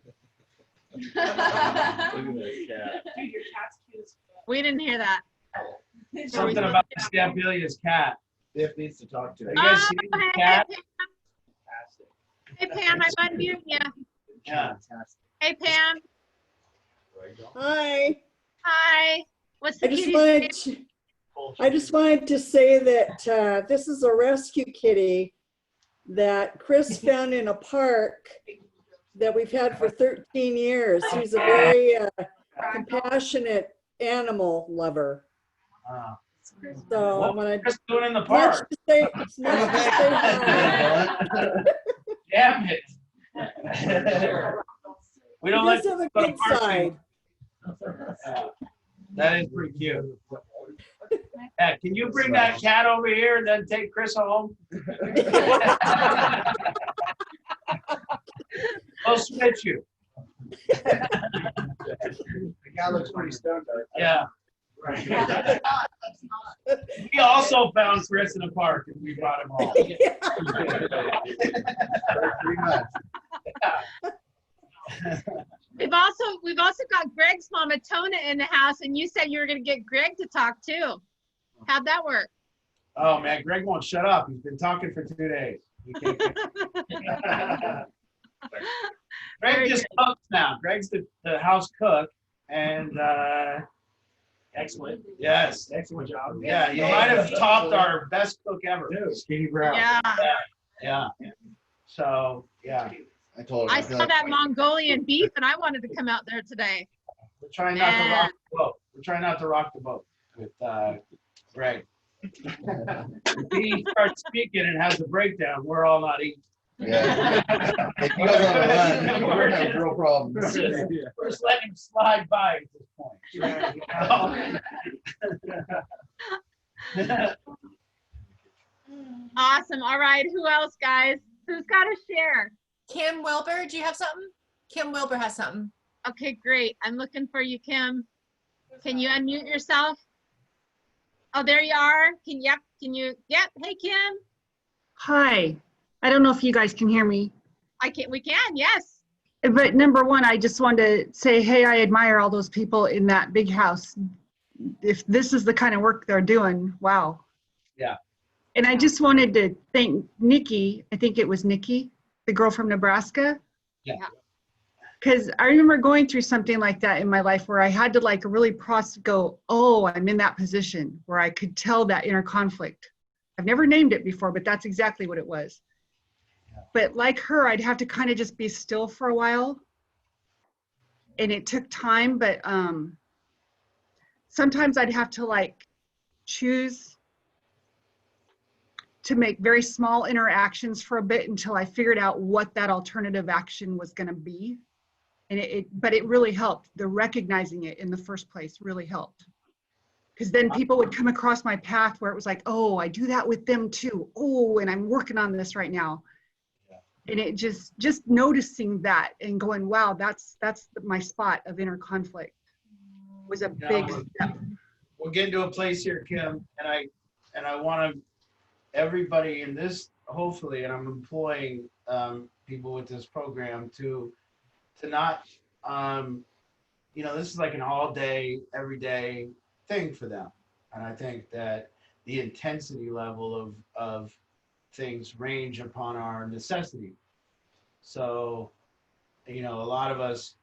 cat. Dude, your cat's cute as fuck. We didn't hear that. Something about the Stampelius cat. Biff needs to talk to You it. guys see the cat? Hey, Pam, I'm unmuting you. Yeah. Hey, Pam. Hi. Hi. What's the I just kitty's wanted name? to, I just wanted to say that this is a rescue kitty that Chris found in a park that we've had for 13 years. He's a very compassionate animal lover. So I wanted What's doing in the park? to say hi. Damn it. We don't He let does have a go to good parks side. Yeah. That is pretty cute. Yeah, can you bring that cat over here and then take Chris home? I'll switch you. The guy looks pretty stoned. Yeah. We also found Chris in a park and we brought him home. Pretty much. We've also got Greg's mama Tona in the house, and you said you were going to get Greg to talk too. How'd that work? Oh man, Greg won't shut up. He's been talking for 2 days. We can't Greg just cooks now. Greg's the house cook, and excellent. Yes, excellent job. Yeah, you might have topped our best cook ever. Skinny brown. Yeah. Yeah. So yeah, I told him. I saw that Mongolian beef, and I wanted to come out there today. we're trying not to rock the boat. We're trying not to rock the boat with Greg. If he starts speaking and has a breakdown, we're all not eating. Yeah. If you guys want to run, we're gonna have real problems. We're just letting him slide by at this point. Awesome. All right. Who else, guys? Who's got to share? Kim Wilbur, do you have something? Kim Wilbur has something. Okay, great. I'm looking for you, Kim. Can you unmute yourself? Oh, there you are. Yep. Hey, Kim. Hi. I don't know if you guys can hear me. We can, yes. But number one, I just wanted to say, hey, I admire all those people in that big house. If this is the kind of work they're doing, wow. Yeah. And I just wanted to thank Nikki. I think it was Nikki, the girl from Nebraska. Yeah. Because I remember going through something like that in my life where I had to like really go, oh, I'm in that position where I could tell that inner conflict. I've never named it before, but that's exactly what it was. but like her, I'd have to kind of just be still for a while. And it took time, but sometimes I'd have to like choose to make very small interactions for a bit until I figured out what that alternative action was going to be. And but it really helped. The recognizing it in the first place really helped. Because then people would come across my path where it was like, oh, I do that with them too. Oh, and I'm working on this right now. And it just noticing that and going, wow, that's my spot of inner conflict was a big step. We're getting to a place here, Kim, and I want everybody in this, hopefully, and I'm employing people with this program to not, this is like an all day, every day thing for them. And I think that the intensity level of things range upon our necessity. So, a lot of us,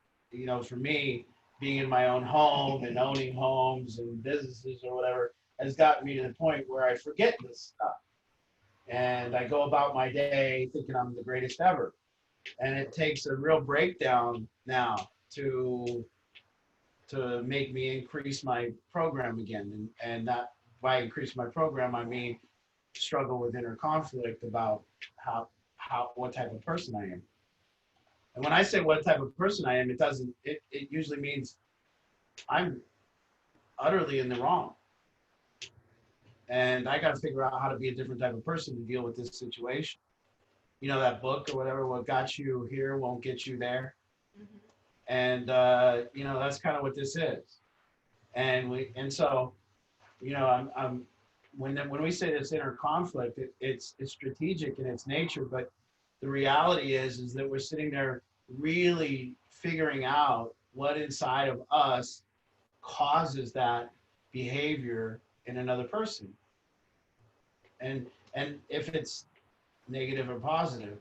for me, being in my own home and owning homes and businesses or whatever has gotten me to the point where I forget this stuff. And I go about my day thinking I'm the greatest ever. And it takes a real breakdown now to make me increase my program again. And that, by increase my program, I mean struggle with inner conflict about what type of person I am. And when I say what type of person I am, it usually means I'm utterly in the wrong. And I got to figure out how to be a different type of person to deal with this situation. That book or whatever, what got you here won't get you there. Mm-hmm. And, that's kind of what this is. And so, when we say this inner conflict, it's strategic in its nature, but the reality is that we're sitting there really figuring out what inside of us causes that behavior in another person. And if it's negative or positive.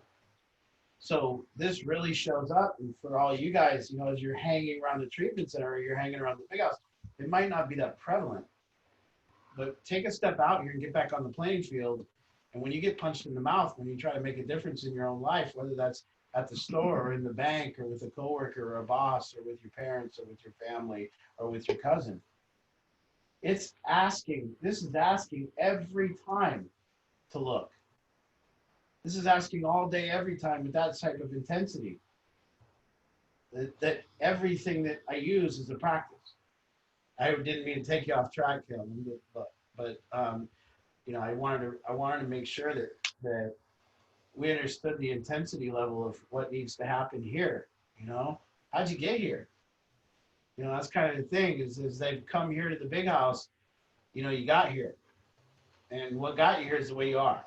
So this really shows up, and for all you guys, as you're hanging around the treatment center or you're hanging around the big house, it might not be that prevalent, but take a step out here and get back on the playing field. And when you get punched in the mouth, when you try to make a difference in your own life, whether that's at the store or in the bank or with a coworker or a boss or with your parents or with your family or with your cousin, this is asking every time to look. This is asking all day, every time with that type of intensity. That everything that I use is a practice. I didn't mean to take you off track, Kevin, but I wanted to make sure that we understood the intensity level of what needs to happen here. How'd you get here? That's kind of the thing is they've come here to the big house. You got here, and what got you here is the way you are.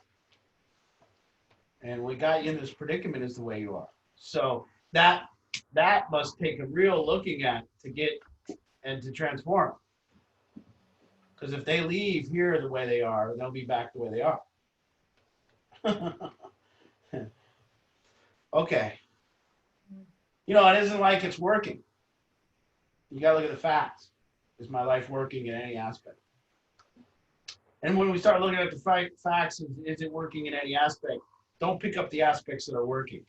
And what got you in this predicament is the way you are. So that must take a real looking at to get and to transform. Because if they leave here the way they are, they'll be back the way they are. Okay. It isn't like it's working. You got to look at the facts. Is my life working in any aspect? And when we start looking at the facts, is it working in any aspect? Don't pick up the aspects that are working.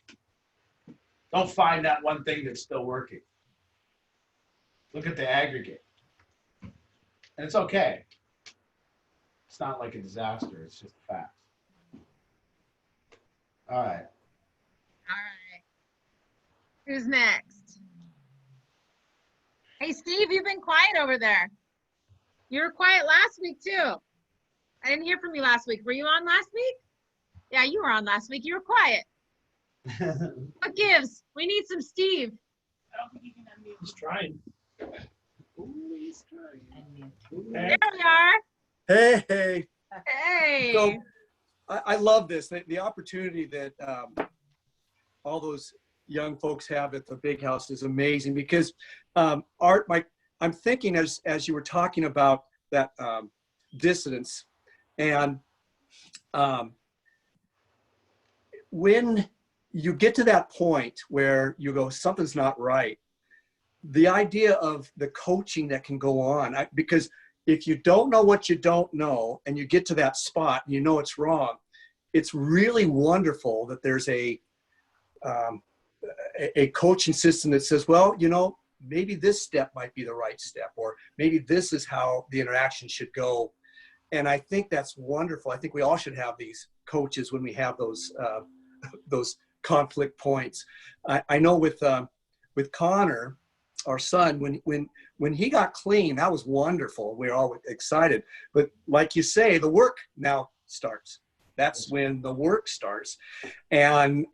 Don't find that one thing that's still working. Look at the aggregate. And it's okay. It's not like a disaster. It's just a fact. All right. Who's next? Hey, Steve, you've been quiet over there. You were quiet last week, too. I didn't hear from you last week. Were you on last week? Yeah, you were on last week. You were quiet. What gives? We need some Steve. I don't think you can unmute. He's trying. Ooh, he's trying. There we are. Hey. Hey. So I love this, the opportunity that all those young folks have at the big house is amazing because Art, I'm thinking as you were talking about that dissonance and when you get to that point where you go, something's not right, the idea of the coaching that can go on, because if you don't know what you don't know and you get to that spot and you know it's wrong, it's really wonderful that there's a a coaching system that says, well, you know, maybe this step might be the right step, or maybe this is how the interaction should go. And I think that's wonderful. I think we all should have these coaches when we have those conflict points. I know with Connor, our son, when he got clean, that was wonderful. We were all excited. But like you say, the work now starts. That's when the work starts. And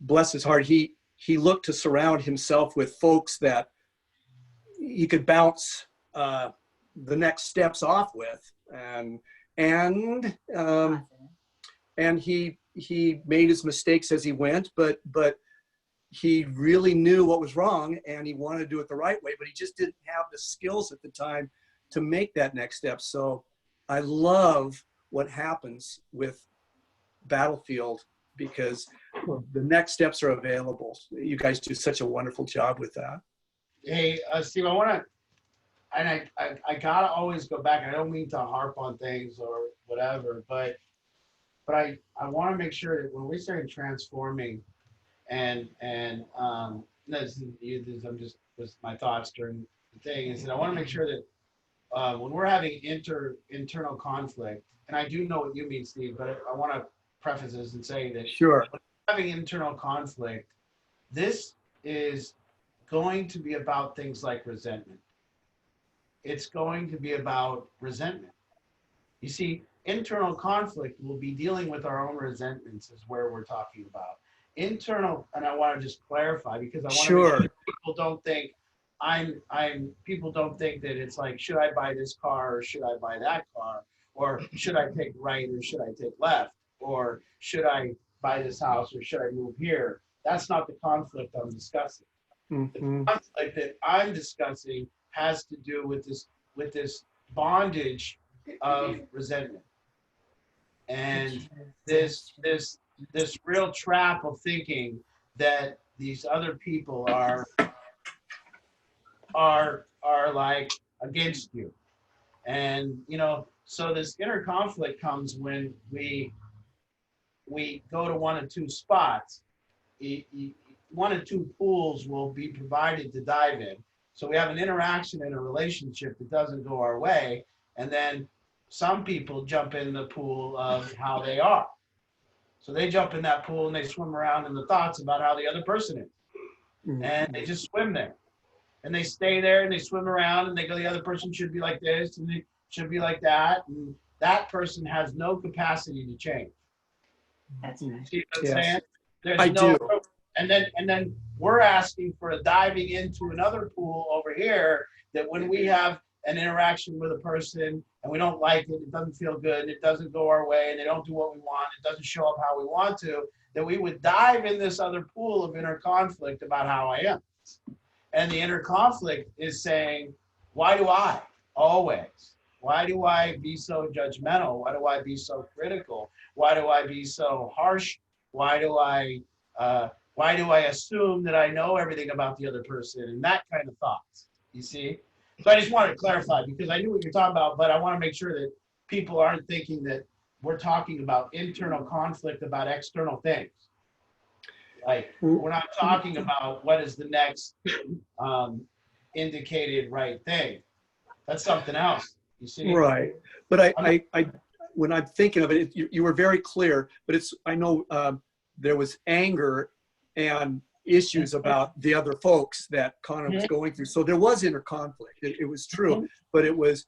bless his heart, he looked to surround himself with folks that he could bounce the next steps off with. And he made his mistakes as he went, but he really knew what was wrong and he wanted to do it the right way, but he just didn't have the skills at the time to make that next step. So I love what happens with Battlefield because the next steps are available. You guys do such a wonderful job with that. Hey, Steve, I want to, and I gotta always go back. I don't mean to harp on things or whatever, but I want to make sure that when we start transforming, and this I'm just my thoughts during the thing is that I want to make sure that when we're having internal conflict, and I do know what you mean, Steve, but I want to preface this and say that sure, when we're having internal conflict, this is going to be about things like resentment. It's going to be about resentment. You see, internal conflict will be dealing with our own resentments is where we're talking about. Internal, and I want to just clarify because I want to make sure people don't think people don't think that it's like, should I buy this car or should I buy that car? Or should I take right or should I take left? Or should I buy this house or should I move here? That's not the conflict I'm discussing. Mm-hmm. The conflict that I'm discussing has to do with this bondage of resentment and this real trap of thinking that these other people are like against you. And you know, so this inner conflict comes when we go to one of two spots. One of two pools will be provided to dive in. So we have an interaction in a relationship that doesn't go our way, and then some people jump in the pool of how they are. So they jump in that pool and they swim around in the thoughts about how the other person is. Mm-hmm. And they just swim there. And they stay there and they swim around and they go, the other person should be like this and they should be like that. And that person has no capacity to change. That's right. See what I'm saying? There's I no, do. And then we're asking for a diving into another pool over here that when we have an interaction with a person and we don't like it, it doesn't feel good, and it doesn't go our way, and they don't do what we want, it doesn't show up how we want to, that we would dive in this other pool of inner conflict about how I am. And the inner conflict is saying, why do I always? Why do I be so judgmental? Why do I be so critical? Why do I be so harsh? Why do I assume that I know everything about the other person? And that kind of thoughts, you see? So I just wanted to clarify because I knew what you're talking about, but I want to make sure that people aren't thinking that we're talking about internal conflict about external things. Like, we're not talking about what is the next indicated right thing. That's something else, you see? Right. But I when I'm thinking of it, you were very clear, but I know there was anger and issues about the other folks that Connor was going through. So there was inner conflict. It was true, but it was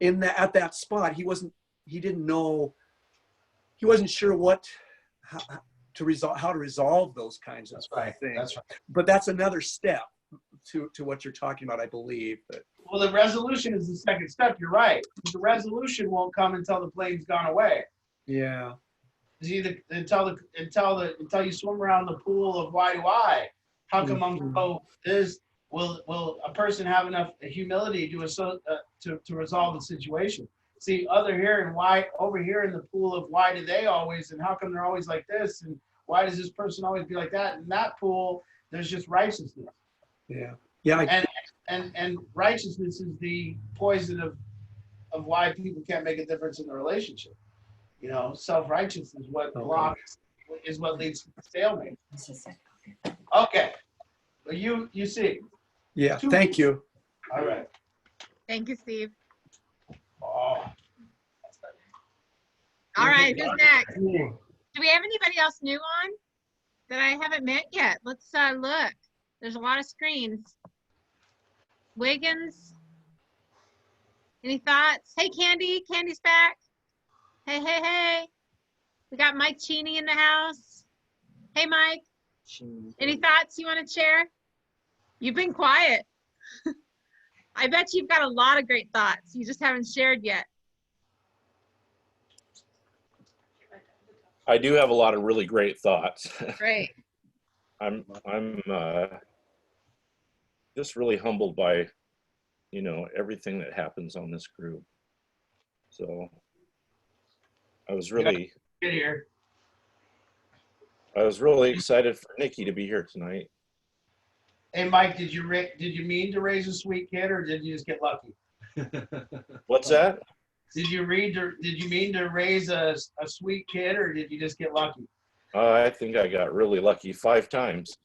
at that spot, he wasn't sure how to resolve those kinds of things. That's right. But that's another step to what you're talking about, I believe. But well, the resolution is the second step. You're right. The resolution won't come until the plane's gone away. Yeah. It's either until you swim around the pool of why do I? How come I'm so this? Will a person have enough humility to resolve the situation? See, over here in the pool of why do they always, and how come they're always like this, and why does this person always be like that? In that pool, there's just righteousness. Yeah. Yeah. And righteousness is the poison of why people can't make a difference in the relationship. You know, self-righteous is what blocks, is what leads to stalemate. Okay. Well, you see. Yeah, thank you. All right. Thank you, Steve. Oh. All right, who's next? Do we have anybody else new on that I haven't met yet? Let's look. There's a lot of screens. Wiggins. Any thoughts? Hey, Candy. Candy's back. Hey, hey, hey. We got Mike Cheney in the house. Hey, Mike. Any thoughts you want to share? You've been quiet. I bet you've got a lot of great thoughts. You just haven't shared yet. I do have a lot of really great thoughts. Great. I'm just really humbled by, you know, everything that happens on this group. So I was really Get here. I was really excited for Nikki to be here tonight. Hey, Mike, did you mean to raise a sweet kid, or did you just get lucky? What's that? Did you mean to raise a sweet kid, or did you just get lucky? I think I got really lucky 5 times.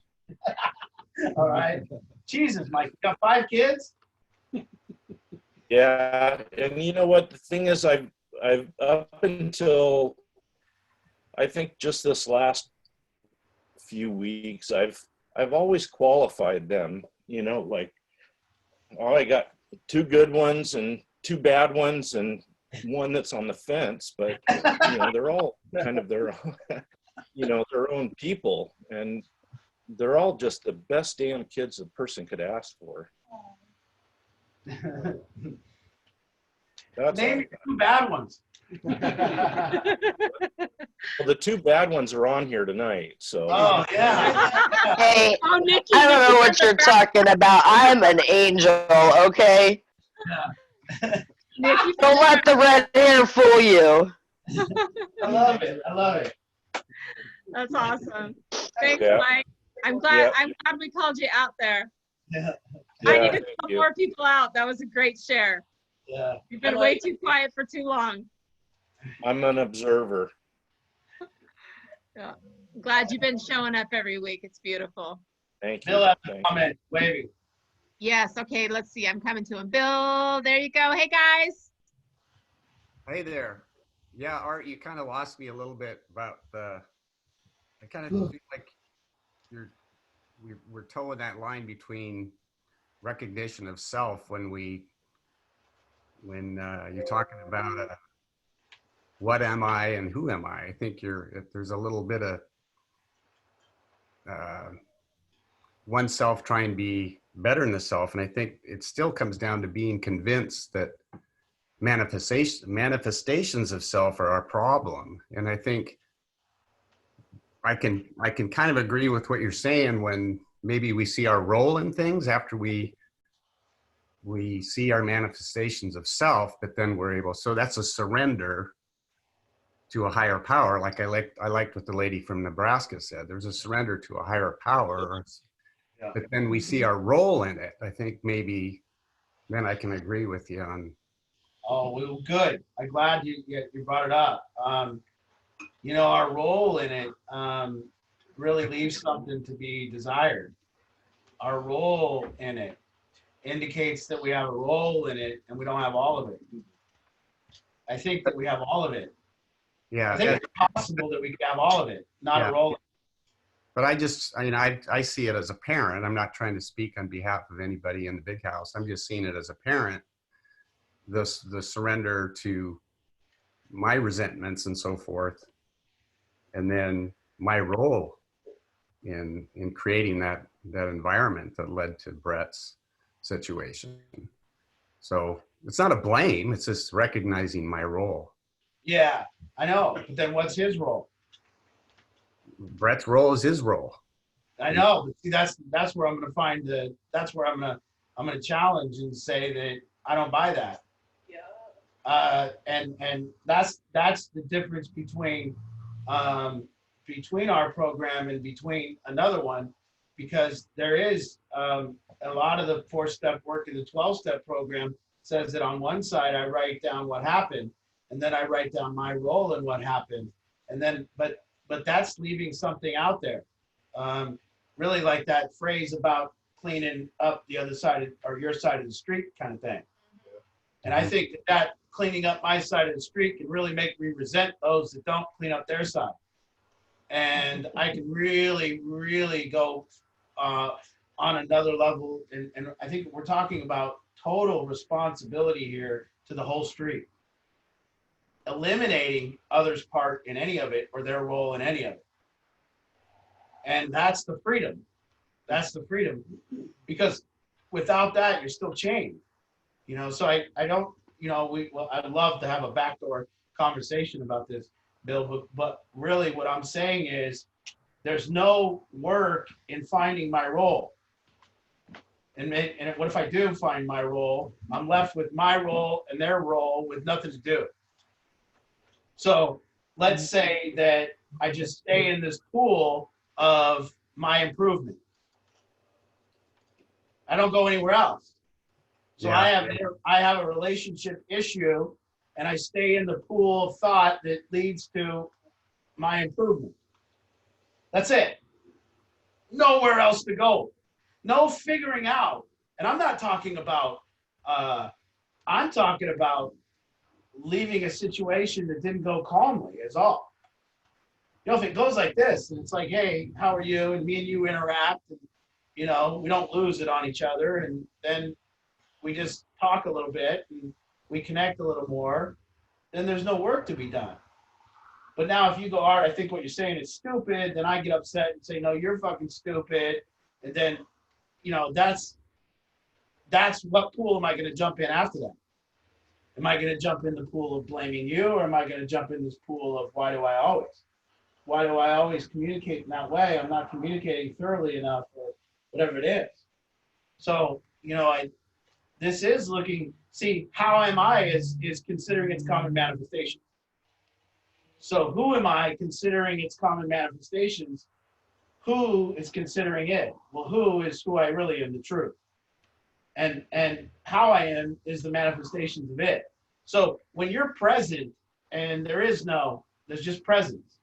All right. Jesus, Mike, you got 5 kids? Yeah, and you know what? The thing is, I've up until I think just this last few weeks, I've always qualified them. You know, like, oh, I got 2 good ones and 2 bad ones and 1 that's on the fence, but you know, they're all kind of their you know, their own people, and they're all just the best damn kids a person could ask for. That's Name 2 bad ones. well, the 2 bad ones are on here tonight, so. Oh, yeah. Hey, Oh, Nikki, I don't know what you're talking about. I'm an angel, okay? Nikki, Don't let the red hair fool you. I love it. I love it. That's awesome. Thanks, Yeah. Mike. I'm glad we called you out there. I need to call more people out. That was a great share. Yeah. You've been way too quiet for too long. I'm an observer. Yeah. I'm glad you've been showing up every week. It's beautiful. Thank you. Bill has a Thank you. comment. Waving. Yes. Okay. Let's see. I'm coming to him. Bill, there you go. Hey, guys. Hey there. Yeah, Art, you kind of lost me a little bit about the, I kind of feel like we're towing that line between recognition of self when you're talking about what am I and who am I? I think there's a little bit of oneself trying to be better than the self, and I think it still comes down to being convinced that manifestations of self are our problem. And I think I can kind of agree with what you're saying when maybe we see our role in things after we see our manifestations of self, but then we're able, so that's a surrender to a higher power. Like I liked what the lady from Nebraska said, there's a surrender to a higher power, but then we see our role in it. I think maybe then I can agree with you on. Oh, well, good. I'm glad you brought it up. You know, our role in it really leaves something to be desired. Our role in it indicates that we have a role in it and we don't have all of it. I think that we have all of it. Yeah. I think it's possible that we could have all of it, not a role. But I see it as a parent. I'm not trying to speak on behalf of anybody in the big house. I'm just seeing it as a parent, the surrender to my resentments and so forth. And then my role in creating that environment that led to Brett's situation. So it's not a blame, it's just recognizing my role. Yeah, I know. But then what's his role? Brett's role is his role. I know. But see, that's where I'm going to find that's where I'm going to challenge and say that I don't buy that. Yeah. And that's the difference between our program and between another one, because there is a lot of the 4-step work in the 12-step program says that on one side I write down what happened, and then I write down my role and what happened. And then, but that's leaving something out there. Really like that phrase about cleaning up the other side of, or your side of the street kind of thing. And I think that cleaning up my side of the street can really make me resent those that don't clean up their side. And I can really, really go on another level. And I think we're talking about total responsibility here to the whole street. Eliminating others' part in any of it or their role in any of it. And that's the freedom. That's the freedom. Because without that, you're still chained. You know, so I don't, you know, I'd love to have a backdoor conversation about this, Bill, but really what I'm saying is there's no work in finding my role. And what if I do find my role? I'm left with my role and their role with nothing to do. So let's say that I just stay in this pool of my improvement. I don't go anywhere else. So yeah. I have a relationship issue and I stay in the pool of thought that leads to my improvement. That's it. Nowhere else to go. No figuring out. And I'm not talking about, I'm talking about leaving a situation that didn't go calmly is all. You know, if it goes like this and it's like, hey, how are you? And me and you interact and, you know, we don't lose it on each other. And then we just talk a little bit and we connect a little more, then there's no work to be done. But now if you go, Art, I think what you're saying is stupid, then I get upset and say, no, you're fucking stupid. And then, you know, that's what pool am I going to jump in after that? Am I going to jump in the pool of blaming you, or am I going to jump in this pool of why do I always communicate in that way? I'm not communicating thoroughly enough, or whatever it is. So, you know, this is looking, see, how am I is considering its common manifestations. So who am I considering its common manifestations? Who is considering it? Well, who is who I really am, the truth. And how I am is the manifestations of it. So when you're present and there's just presence,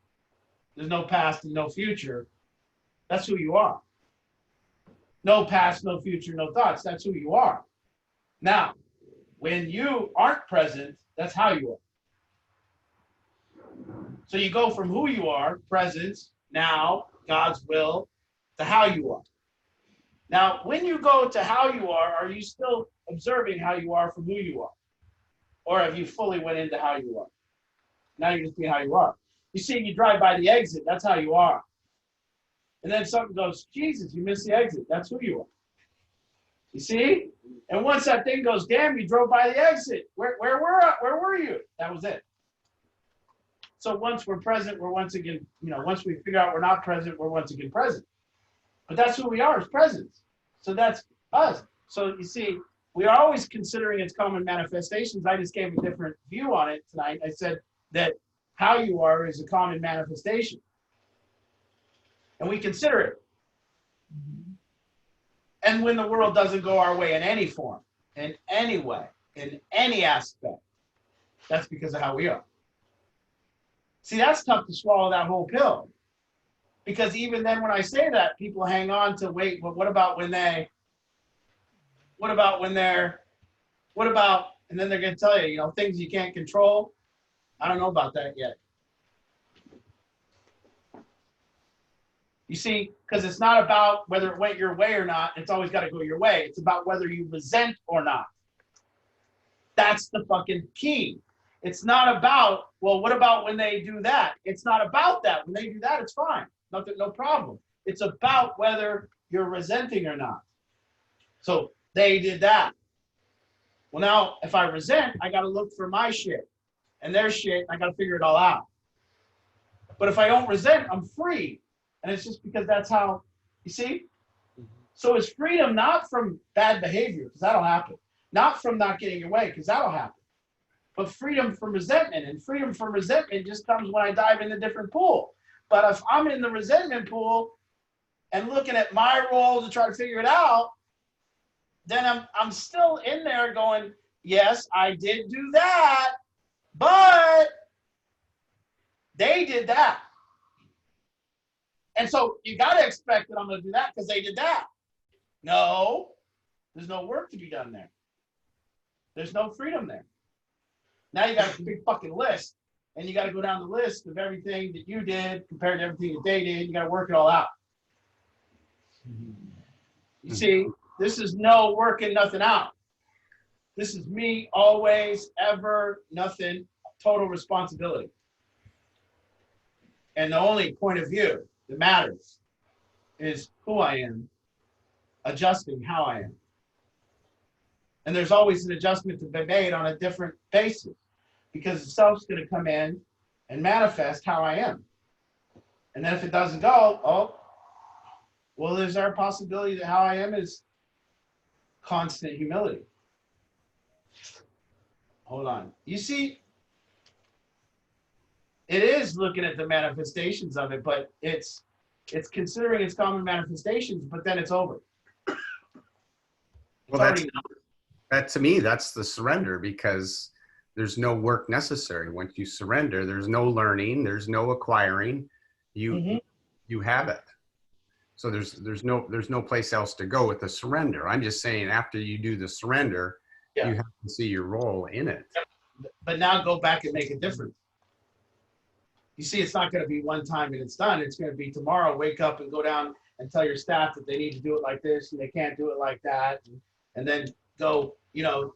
there's no past and no future, that's who you are. No past, no future, no thoughts, that's who you are. Now, when you aren't present, that's how you are. So you go from who you are, presence, now, God's will, to how you are. Now, when you go to how you are you still observing how you are from who you are? Or have you fully went into how you are? Now you're just being how you are. You see, you drive by the exit, that's how you are. And then something goes, Jesus, you missed the exit. That's who you are. You see? And once that thing goes, damn, you drove by the exit. Where were you? That was it. So once we're present, we're once again, you know, once we figure out we're not present, we're once again present. But that's who we are, is presence. So that's us. So you see, we are always considering its common manifestations. I just gave a different view on it tonight. I said that how you are is a common manifestation. And we consider it. And when the world doesn't go our way in any form, in any way, in any aspect, that's because of how we are. See, that's tough to swallow, that whole pill. Because even then when I say that, people hang on to, wait, but what about, and then they're going to tell you, you know, things you can't control. I don't know about that yet. You see, because it's not about whether it went your way or not. It's always got to go your way. It's about whether you resent or not. That's the fucking key. It's not about, well, what about when they do that? It's not about that. When they do that, it's fine. Nothing, no problem. It's about whether you're resenting or not. So they did that. Well, now, if I resent, I got to look for my shit and their shit. I got to figure it all out. But if I don't resent, I'm free. And it's just because that's how, you see? So it's freedom not from bad behavior, because that'll happen. Not from not getting your way, because that'll happen. But freedom from resentment. And freedom from resentment just comes when I dive in a different pool. But if I'm in the resentment pool and looking at my role to try to figure it out, then I'm still in there going, yes, I did do that. But they did that. And so you got to expect that I'm going to do that because they did that. No, there's no work to be done there. There's no freedom there. Now you got a big fucking list, and you got to go down the list of everything that you did compared to everything that they did. You got to work it all out. You see, this is no working nothing out. This is me always, ever, nothing, total responsibility. And the only point of view that matters is who I am, adjusting how I am. And there's always an adjustment to be made on a different basis because the self's going to come in and manifest how I am. And then if it doesn't go, oh, well, there's our possibility that how I am is constant humility. Hold on. You see, it is looking at the manifestations of it, but it's considering its common manifestations, but then it's over. Well, that to me, that's the surrender, because there's no work necessary. Once you surrender, there's no learning, there's no acquiring. You have it. So there's no place else to go with the surrender. I'm just saying, after you do the surrender, you have to see your role in it. But now go back and make a difference. You see, it's not going to be one time and it's done. It's going to be tomorrow, wake up and go down and tell your staff that they need to do it like this and they can't do it like that. And then go,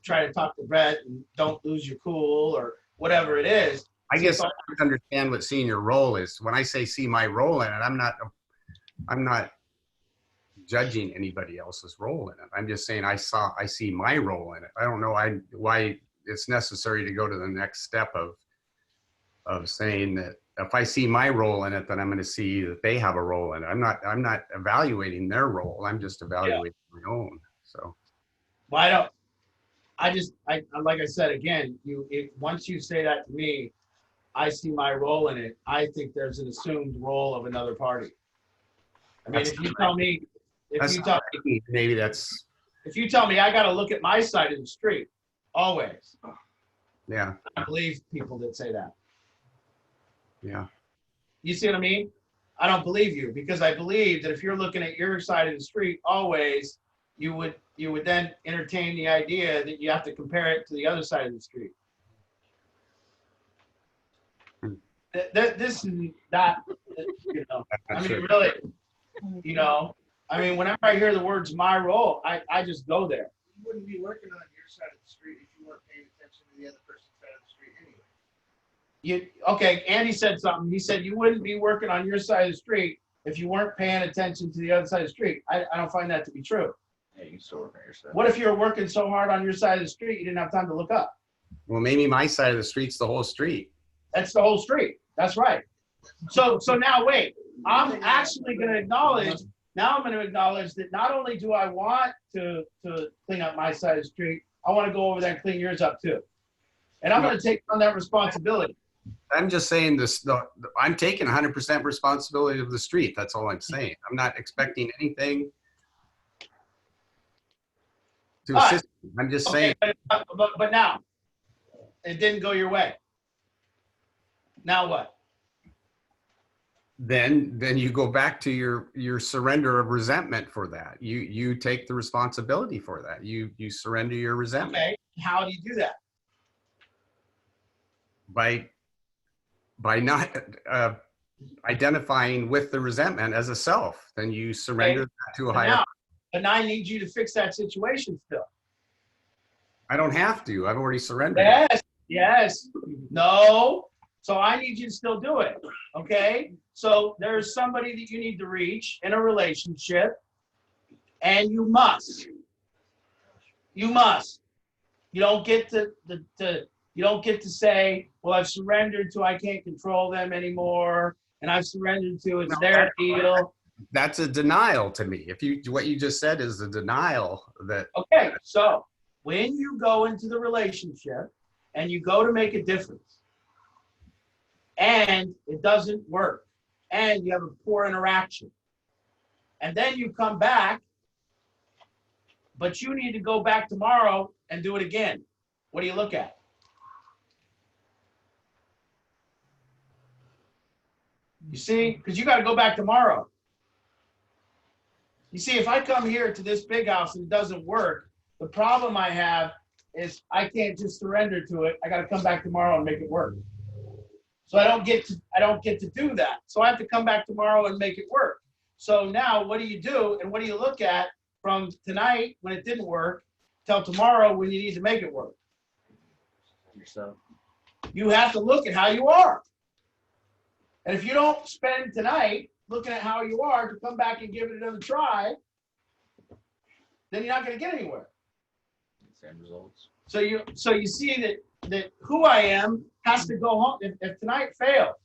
try to talk to Brett and don't lose your cool or whatever it is. I guess I don't understand what seeing your role is. When I say see my role in it, I'm not judging anybody else's role in it. I'm just saying I see my role in it. I don't know why it's necessary to go to the next step of saying that if I see my role in it, then I'm going to see that they have a role in it. I'm not evaluating their role. I'm just evaluating my own. So, well, like I said again, once you say that to me, I see my role in it. I think there's an assumed role of another party. I mean, if you tell me I got to look at my side of the street always. Yeah. I believe people that say that. Yeah. You see what I mean? I don't believe you, because I believe that if you're looking at your side of the street always, you would then entertain the idea that you have to compare it to the other side of the street. This is that, I mean, really, I mean, whenever I hear the words my role, I just go there. You wouldn't be working on your side of the street if you weren't paying attention to the other person's side of the street anyway. Okay, Andy said something. He said you wouldn't be working on your side of the street if you weren't paying attention to the other side of the street. I don't find that to be true. Yeah, you can still work on your side. What if you're working so hard on your side of the street you didn't have time to look up? Well, maybe my side of the street's the whole street. That's the whole street. That's right. So now wait. I'm actually going to acknowledge. Now I'm going to acknowledge that not only do I want to clean up my side of the street, I want to go over there and clean yours up too. And I'm going to take on that responsibility. I'm just saying I'm taking 100% responsibility of the street. That's all I'm saying. I'm not expecting anything to assist. I'm just saying. But now, it didn't go your way. Now what? Then you go back to your surrender of resentment for that. You take the responsibility for that. You surrender your resentment. Okay. How do you do that? By not identifying with the resentment as a self. Then you surrender that to a higher. But now I need you to fix that situation still. I don't have to. I've already surrendered. Yes. No. So I need you to still do it. Okay. So there's somebody that you need to reach in a relationship, and you must. You don't get to say, well, I've surrendered to I can't control them anymore, and I've surrendered to it's their deal. That's a denial to me. What you just said is a denial that. Okay, so when you go into the relationship and you go to make a difference, and it doesn't work, and you have a poor interaction, and then you come back, but you need to go back tomorrow and do it again. What do you look at? You see, because you got to go back tomorrow. You see, if I come here to this big house and it doesn't work, the problem I have is I can't just surrender to it. I got to come back tomorrow and make it work. So I don't get to do that. So I have to come back tomorrow and make it work. So now what do you do and what do you look at from tonight when it didn't work till tomorrow when you need to make it work? You have to look at how you are. And if you don't spend tonight looking at how you are to come back and give it another try, then you're not going to get anywhere. Same results. So you see that who I am has to go home. If tonight fails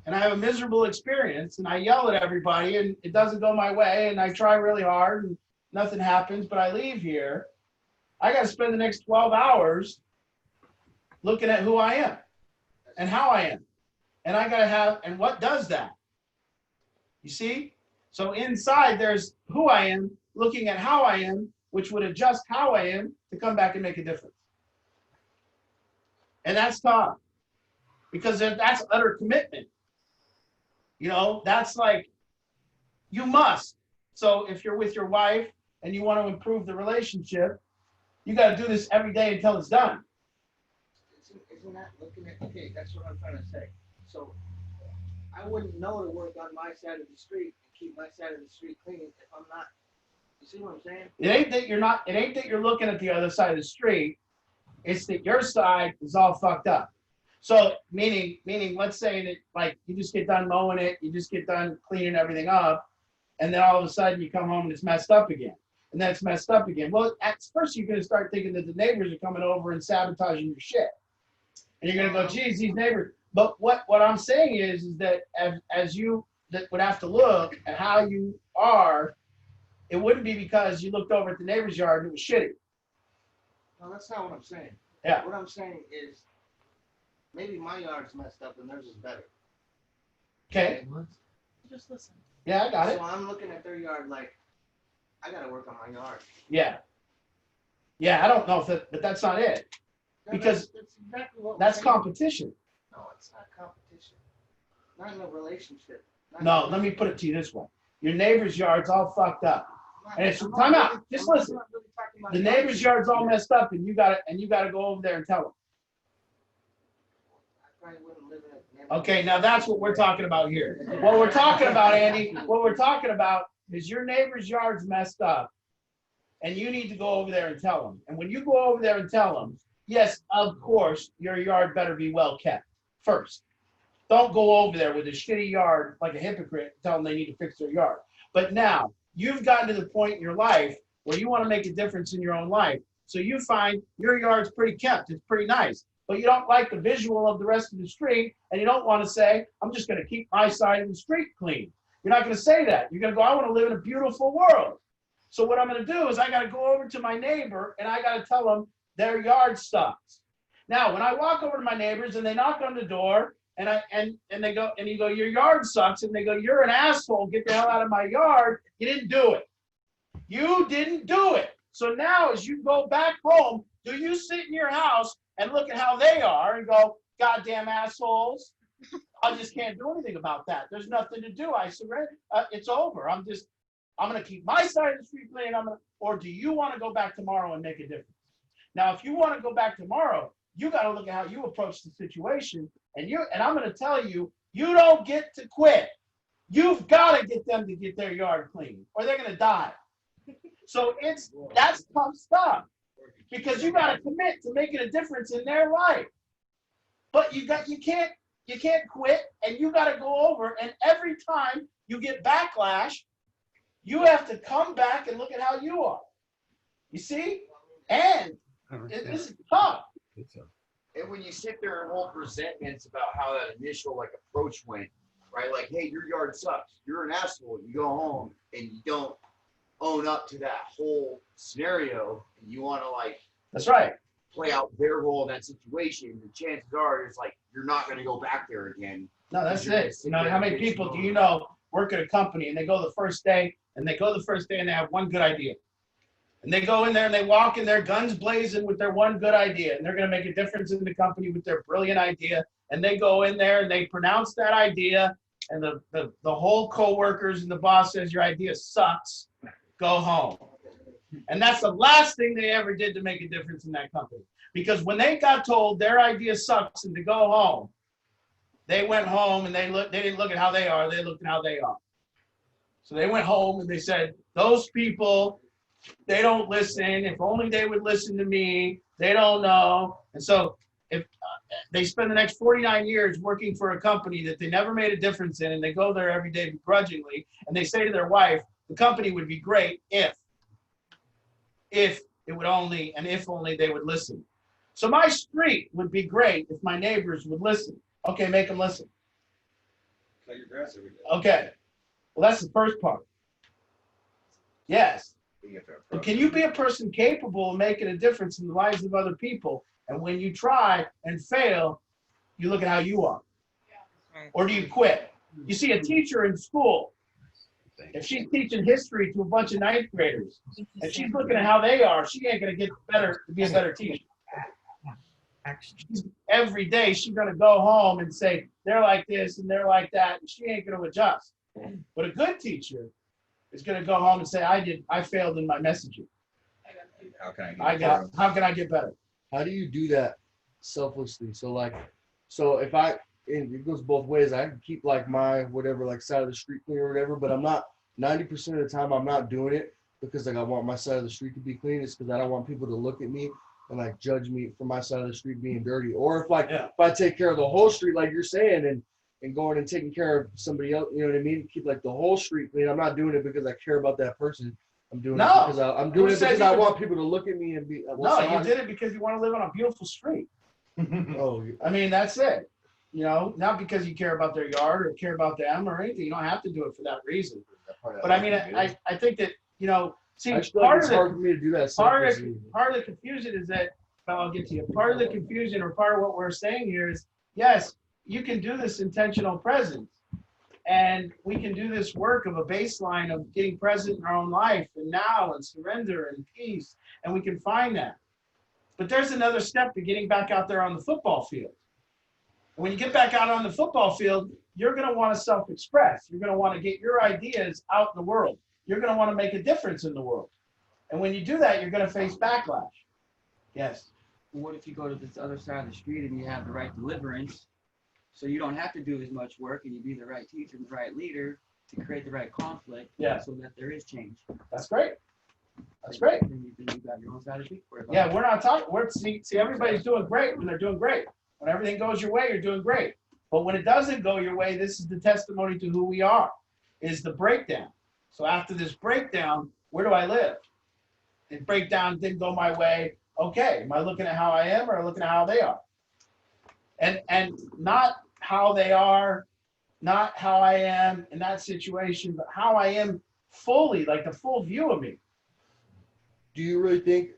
and I have a miserable experience and I yell at everybody and it doesn't go my way and I try really hard and nothing happens, but I leave here, I got to spend the next 12 hours looking at who I am and how I am. And I got to have, and what does that? You see? So inside there's who I am, looking at how I am, which would adjust how I am to come back and make a difference. And that's tough because that's utter commitment. You know, that's like, you must. So if you're with your wife and you want to improve the relationship, you got to do this every day until it's done. Isn't that looking at, okay, that's what I'm trying to say. So I wouldn't know to work on my side of the street and keep my side of the street clean if I'm not, you see what I'm saying? It ain't that you're looking at the other side of the street. It's that your side is all fucked up. So meaning, let's say that like you just get done mowing it, you just get done cleaning everything up, and then all of a sudden you come home and it's messed up again. And then it's messed up again. Well, at first you're gonna start thinking that the neighbors are coming over and sabotaging your shit. And you're gonna go, geez, these neighbors. But what I'm saying is that as you that would have to look at how you are, it wouldn't be because you looked over at the neighbor's yard and it was shitty. No, that's not what I'm saying. Yeah. What I'm saying is maybe my yard's messed up and theirs is better. Okay. Just listen. Yeah, I got it. So I'm looking at their yard like, I gotta work on my yard. Yeah. Yeah, I don't know if that, but that's not it. No, Because that's exactly what that's we're saying. competition. No, it's not competition. Not in a relationship. No, let me put it to you this way. Your neighbor's yard's all fucked up. And it's time out. Just listen. The neighbor's yard's all messed up and you gotta go over there and tell them. Okay, now that's what we're talking about here. What we're talking about, Andy, what we're talking about is your neighbor's yard's messed up and you need to go over there and tell them. And when you go over there and tell them, yes, of course, your yard better be well kept first. Don't go over there with a shitty yard like a hypocrite and tell them they need to fix their yard. But now you've gotten to the point in your life where you want to make a difference in your own life. So you find your yard's pretty kept. It's pretty nice. But you don't like the visual of the rest of the street, and you don't want to say, I'm just going to keep my side of the street clean. You're not going to say that. You're going to go, I want to live in a beautiful world. So what I'm going to do is I got to go over to my neighbor, and I got to tell them their yard sucks. Now, when I walk over to my neighbors and they knock on the door, and they go, and you go, your yard sucks, and they go, you're an asshole, get the hell out of my yard, you didn't do it. You didn't do it. So now as you go back home, do you sit in your house and look at how they are and go, goddamn assholes, I just can't do anything about that. There's nothing to do. I surrender. It's over. I'm going to keep my side of the street clean. Or do you want to go back tomorrow and make a difference? Now, if you want to go back tomorrow, you got to look at how you approach the situation. And I'm going to tell you, you don't get to quit. You've got to get them to get their yard clean or they're going to die. So that's tough stuff because you got to commit to making a difference in their life. But you can't quit, and you got to go over. And every time you get backlash, you have to come back and look at how you are. You see? And this is tough. And when you sit there and hold resentments about how that initial approach went, right? Like, hey, your yard sucks. You're an asshole. You go home and you don't own up to that whole scenario, and you want to that's right, play out their role in that situation. The chances are it's you're not going to go back there again. No, that's it. You know, how many people do you know work at a company and they go the first day and they have one good idea. And they go in there and they walk in there guns blazing with their one good idea. And they're going to make a difference in the company with their brilliant idea. And they go in there and they pronounce that idea. And the whole co-workers and the boss says, your idea sucks. Go home. And that's the last thing they ever did to make a difference in that company. Because when they got told their idea sucks and to go home, they went home and they didn't look at how they are, they looked at how they are. So they went home and they said, those people, they don't listen. If only they would listen to me. They don't know. And so if they spend the next 49 years working for a company that they never made a difference in, and they go there every day begrudgingly, and they say to their wife, the company would be great if it would only, and if only they would listen. So my street would be great if my neighbors would listen. Okay, make them listen. Cut your grass every day. Okay. Well, that's the first part. Yes. But can you be a person capable of making a difference in the lives of other people? And when you try and fail, you look at how you are. Or do you quit? You see, a teacher in school, if she's teaching history to a bunch of ninth graders, and she's looking at how they are, she ain't going to get better to be a better teacher. Every day she's going to go home and say, they're like this and they're like that, and she ain't going to adjust. But a good teacher is going to go home and say, I failed in my messaging. How can How can I get better? How do you do that selflessly? So if and it goes both ways. I can keep like my whatever, like side of the street clean or whatever, but I'm not 90% of the time I'm not doing it because like I want my side of the street to be clean. It's because I don't want people to look at me and like judge me for my side of the street being dirty. Or if I take care of the whole street, like you're saying, and going and taking care of somebody else, you know what I mean? Keep like the whole street clean. I'm not doing it because I care about that person. I'm doing it because I'm doing it because I want people to look at me and be. You did it because you want to live on a beautiful street. I mean, that's it. You know, not because you care about their yard or care about them or anything. You don't have to do it for that reason. But I mean, I think that, you know, see, part of the confusion is that, I'll get to you. Part of the confusion or part of what we're saying here is, yes, you can do this intentional presence. And we can do this work of a baseline of getting present in our own life and now and surrender and peace. And we can find that. But there's another step to getting back out there on the football field. And when you get back out on the football field, you're going to want to self-express. You're going to want to get your ideas out in the world. You're going to want to make a difference in the world. And when you do that, you're going to face backlash. Yes. What if you go to this other side of the street and you have the right deliverance? So you don't have to do as much work and you be the right teacher and the right leader to create the right conflict so that there is change. That's great. That's great. Then you got your own side of the street. Yeah, we're not talking. See, everybody's doing great when they're doing great. When everything goes your way, you're doing great. But when it doesn't go your way, this is the testimony to who we are, is the breakdown. So after this breakdown, where do I live? The breakdown didn't go my way. Okay, am I looking at how I am or looking at how they are? And not how they are, not how I am in that situation, but how I am fully, like the full view of me. Do you really think,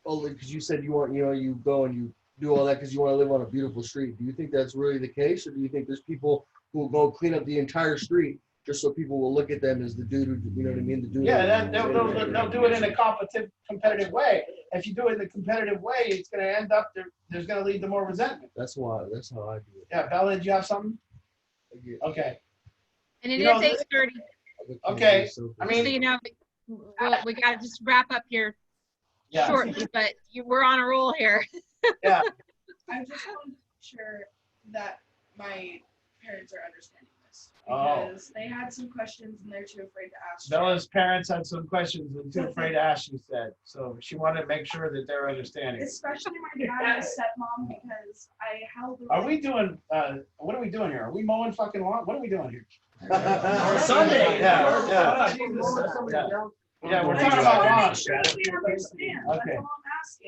because you said you want, you go and you do all that because you want to live on a beautiful street. Do you think that's really the case? Or do you think there's people who will go clean up the entire street just so people will look at them as the dude who, you know what I mean? The dude. Yeah, they'll do it in a competitive way. If you do it in a competitive way, it's going to end up there's going to lead to more resentment. That's how I do it. Yeah, Bella, did you have something? Okay. And it is 8:30. Okay. I mean, so you know, we got to just wrap up here shortly, but we're on a roll here. Yeah. I just want to make sure that my parents are understanding this Oh. because they had some questions and they're too afraid to ask. Bella's parents had some questions and too afraid to ask, she said. So she wanted to make sure that they're understanding. Especially my dad and stepmom because I held the Are we doing, what are we doing here? Are we mowing fucking lawn? What are we doing here? Sunday. Yeah. Yeah, we're talking about lawn. Okay.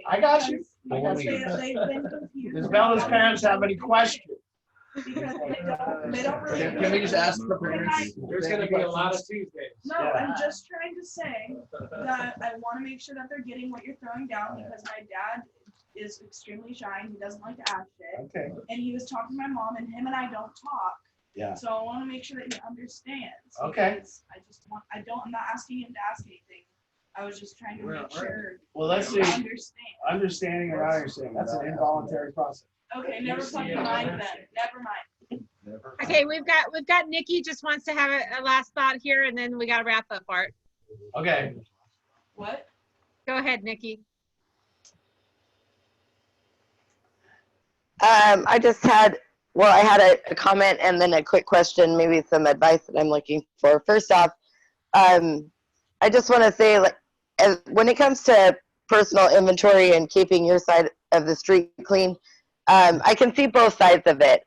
I got you. They've been confused. Does Bella's parents have any questions? Because they don't really. Can we just ask the parents? There's going to be a lot of Tuesdays. No, I'm just trying to say that I want to make sure that they're getting what you're throwing down because my dad is extremely shy and he doesn't like to ask shit. Okay. And he was talking to my mom and him and I don't talk. Yeah. So I want to make sure that he understands. Okay. I'm not asking him to ask anything. I was just trying to make sure. Well, let's see. Understand. Understanding or not understanding, that's an involuntary process. Okay, never fucking mind then. Never mind. Okay, we've got Nikki just wants to have a last thought here, and then we got to wrap up, Art. Okay. What? Go ahead, Nikki. I just had, well, I had a comment and then a quick question, maybe some advice that I'm looking for. First off, I just want to say, like, when it comes to personal inventory and keeping your side of the street clean, I can see both sides of it.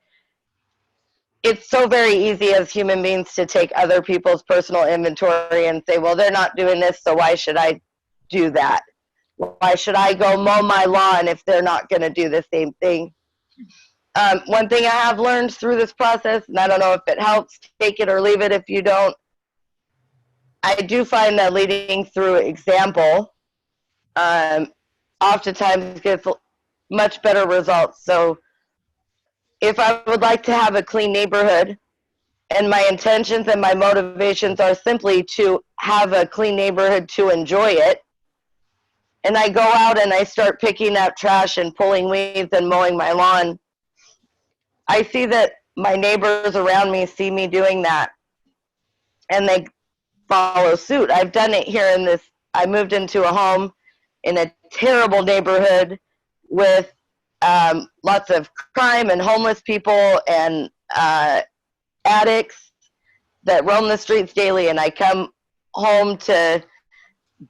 It's so very easy as human beings to take other people's personal inventory and say, well, they're not doing this, so why should I do that? Why should I go mow my lawn if they're not going to do the same thing? One thing I have learned through this process, and I don't know if it helps, take it or leave it if you don't, I do find that leading through example oftentimes gets much better results. So if I would like to have a clean neighborhood, and my intentions and my motivations are simply to have a clean neighborhood to enjoy it, and I go out and I start picking up trash and pulling weeds and mowing my lawn, I see that my neighbors around me see me doing that, and they follow suit. I've done it here in this, I moved into a home in a terrible neighborhood with lots of crime and homeless people and addicts that roam the streets daily, and I come home to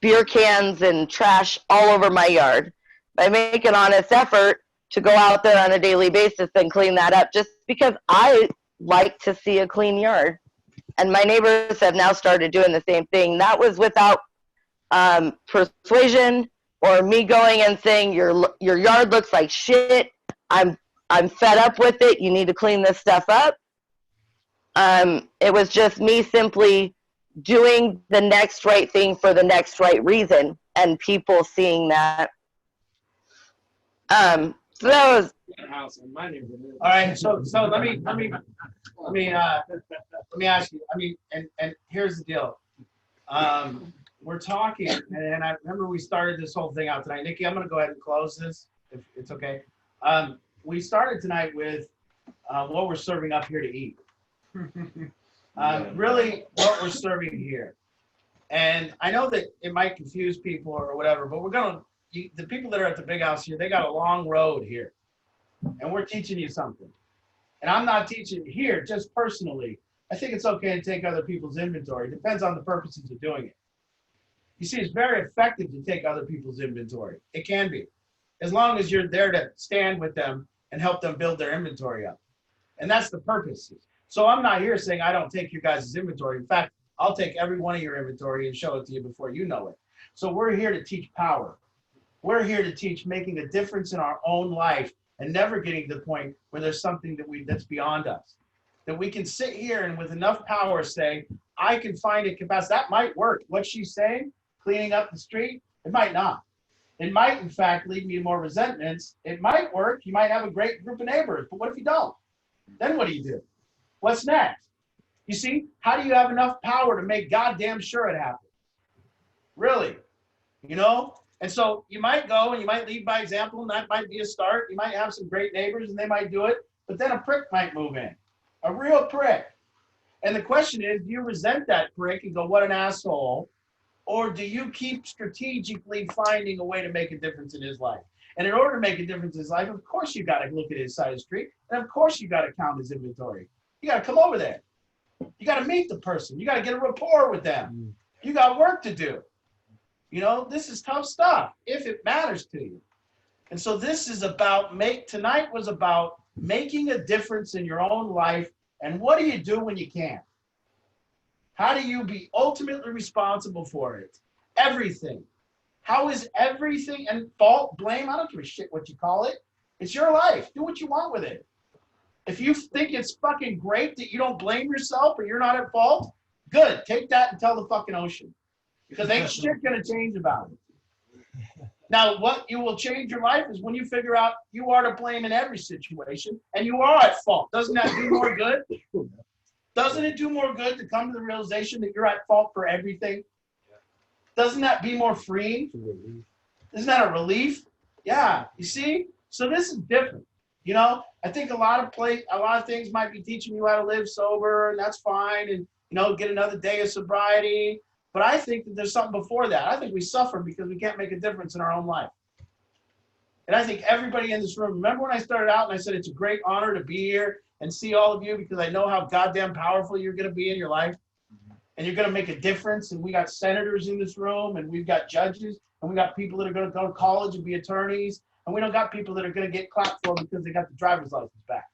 beer cans and trash all over my yard. I make an honest effort to go out there on a daily basis and clean that up, just because I like to see a clean yard. And my neighbors have now started doing the same thing. That was without persuasion or me going and saying, your yard looks like shit. I'm fed up with it. You need to clean this stuff up. It was just me simply doing the next right thing for the next right reason, and people seeing that. So that was. All right, so let me ask you. I mean, and here's the deal. We're talking, and I remember we started this whole thing out tonight. Nikki, I'm going to go ahead and close this, if it's okay. We started tonight with what we're serving up here to eat. Really, what we're serving here. And I know that it might confuse people or whatever, but we're going to, the people that are at the big house here, they got a long road here. And we're teaching you something. And I'm not teaching here just personally. I think it's okay to take other people's inventory. It depends on the purposes of doing it. You see, it's very effective to take other people's inventory. It can be, as long as you're there to stand with them and help them build their inventory up. And that's the purpose. So I'm not here saying I don't take your guys' inventory. In fact, I'll take every one of your inventory and show it to you before you know it. So we're here to teach power. We're here to teach making a difference in our own life and never getting to the point where there's something that's beyond us. That we can sit here and with enough power say, I can find a capacity. That might work. What she's saying, cleaning up the street, it might not. It might, in fact, lead me to more resentments. It might work. You might have a great group of neighbors, but what if you don't? Then what do you do? What's next? You see, how do you have enough power to make goddamn sure it happens? Really? You know? And so you might go and you might lead by example, and that might be a start. You might have some great neighbors and they might do it, but then a prick might move in. A real prick. And the question is, do you resent that prick and go, what an asshole? Or do you keep strategically finding a way to make a difference in his life? And in order to make a difference in his life, of course you got to look at his side of the street. And of course you got to count his inventory. You got to come over there. You got to meet the person. You got to get a rapport with them. You got work to do. You know, this is tough stuff if it matters to you. And so this is about tonight was about making a difference in your own life. And what do you do when you can't? How do you be ultimately responsible for it? Everything. How is everything, and fault, blame, I don't give a shit what you call it. It's your life. Do what you want with it. If you think it's fucking great that you don't blame yourself or you're not at fault, good. Take that and tell the fucking ocean. Because ain't shit gonna change about it. Now, what you will change your life is when you figure out you are to blame in every situation and you are at fault. Doesn't that do more good? Doesn't it do more good to come to the realization that you're at fault for everything? Doesn't that be more freeing? Isn't that a relief? Yeah, you see? So this is different. You know, I think a lot of things might be teaching you how to live sober, and that's fine, and you know, get another day of sobriety. But I think that there's something before that. I think we suffer because we can't make a difference in our own life. And I think everybody in this room, remember when I started out and I said it's a great honor to be here and see all of you because I know how goddamn powerful you're going to be in your life. And you're going to make a difference. And we got senators in this room, and we've got judges, and we got people that are going to go to college and be attorneys. And we don't got people that are going to get clapped for because they got the driver's license back.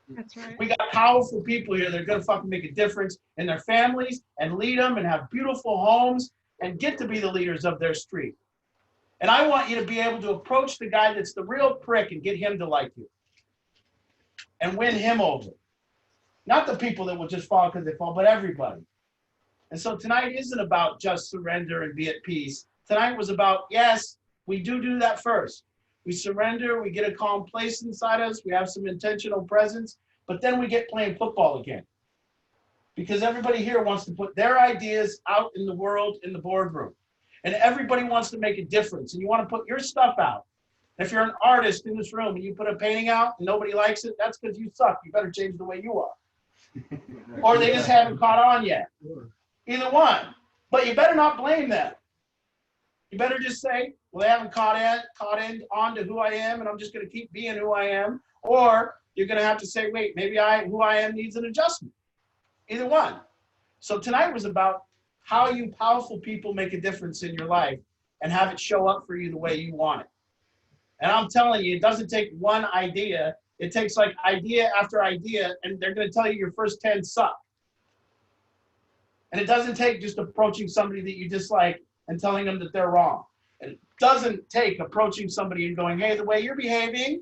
That's right. We got powerful people here that are going to fucking make a difference in their families and lead them and have beautiful homes and get to be the leaders of their street. And I want you to be able to approach the guy that's the real prick and get him to like you and win him over. Not the people that will just fall because they fall, but everybody. And so tonight isn't about just surrender and be at peace. Tonight was about, yes, we do that first. We surrender, we get a calm place inside us, we have some intentional presence, but then we get playing football again. Because everybody here wants to put their ideas out in the world in the boardroom. And everybody wants to make a difference, and you want to put your stuff out. If you're an artist in this room and you put a painting out and nobody likes it, that's because you suck. You better change the way you are. Or they just haven't caught on yet. Either one. But you better not blame them. You better just say, well, they haven't caught on to who I am, and I'm just going to keep being who I am. Or you're going to have to say, wait, maybe who I am needs an adjustment. Either one. So tonight was about how you powerful people make a difference in your life and have it show up for you the way you want it. And I'm telling you, it doesn't take one idea. It takes like idea after idea, and they're going to tell you your first 10 suck. And it doesn't take just approaching somebody that you dislike and telling them that they're wrong. And it doesn't take approaching somebody and going, hey, the way you're behaving,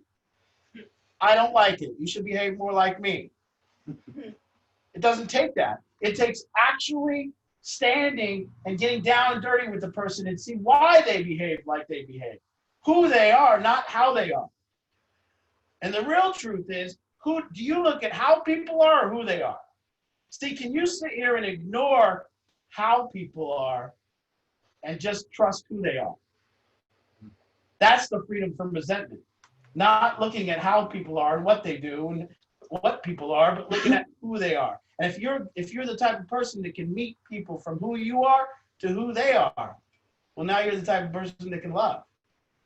I don't like it. You should behave more like me. It doesn't take that. It takes actually standing and getting down and dirty with the person and see why they behave like they behave. Who they are, not how they are. And the real truth is, who do you look at how people are or who they are? See, can you sit here and ignore how people are and just trust who they are? That's the freedom from resentment. Not looking at how people are and what they do and what people are, but looking at who they are. And if you're the type of person that can meet people from who you are to who they are, well, now you're the type of person that can love.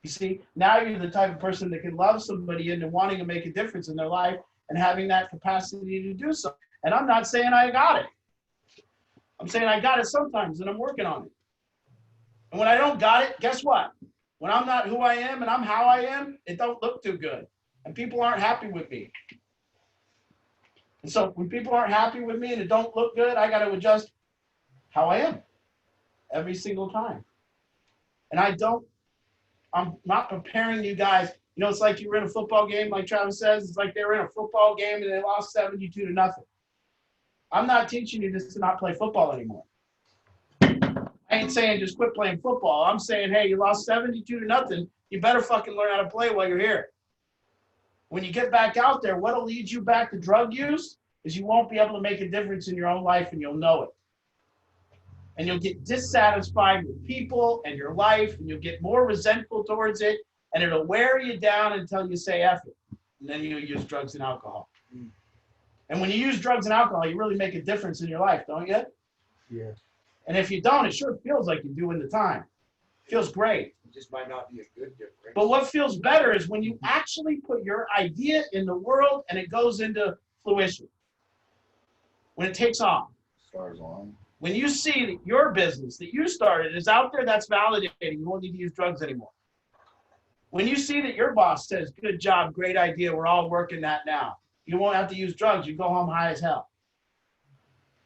You see, now you're the type of person that can love somebody into wanting to make a difference in their life and having that capacity to do so. And I'm not saying I got it. I'm saying I got it sometimes and I'm working on it. And when I don't got it, guess what? When I'm not who I am and I'm how I am, it don't look too good. And people aren't happy with me. And so when people aren't happy with me and it don't look good, I got to adjust how I am every single time. And I'm not preparing you guys. You know, it's like you were in a football game, like Travis says. It's like they were in a football game and they lost 72-0. I'm not teaching you just to not play football anymore. I ain't saying just quit playing football. I'm saying, hey, you lost 72-0. You better fucking learn how to play while you're here. When you get back out there, what'll lead you back to drug use is you won't be able to make a difference in your own life and you'll know it. And you'll get dissatisfied with people and your life and you'll get more resentful towards it and it'll wear you down until you say F it. And then you'll use drugs and alcohol. And when you use drugs and alcohol, you really make a difference in your life, don't you? Yeah. And if you don't, it sure feels like you do in the time. It feels great. It just might not be a good difference. But what feels better is when you actually put your idea in the world and it goes into fruition. When it takes off. Stars on. When you see that your business that you started is out there, that's validating. You won't need to use drugs anymore. When you see that your boss says, good job, great idea, we're all working that now. You won't have to use drugs. You go home high as hell.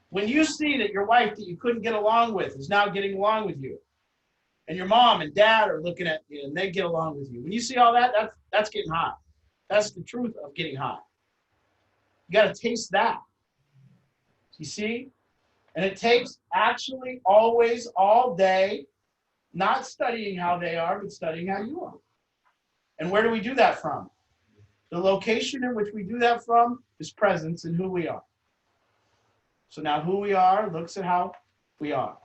When you see that your wife that you couldn't get along with is now getting along with you, and your mom and dad are looking at you and they get along with you. When you see all that, that's getting hot. That's the truth of getting hot. You got to taste that. You see? And it takes actually always, all day, not studying how they are, but studying how you are. And where do we do that from? The location in which we do that from is presence in who we are. So now who we are looks at how we are.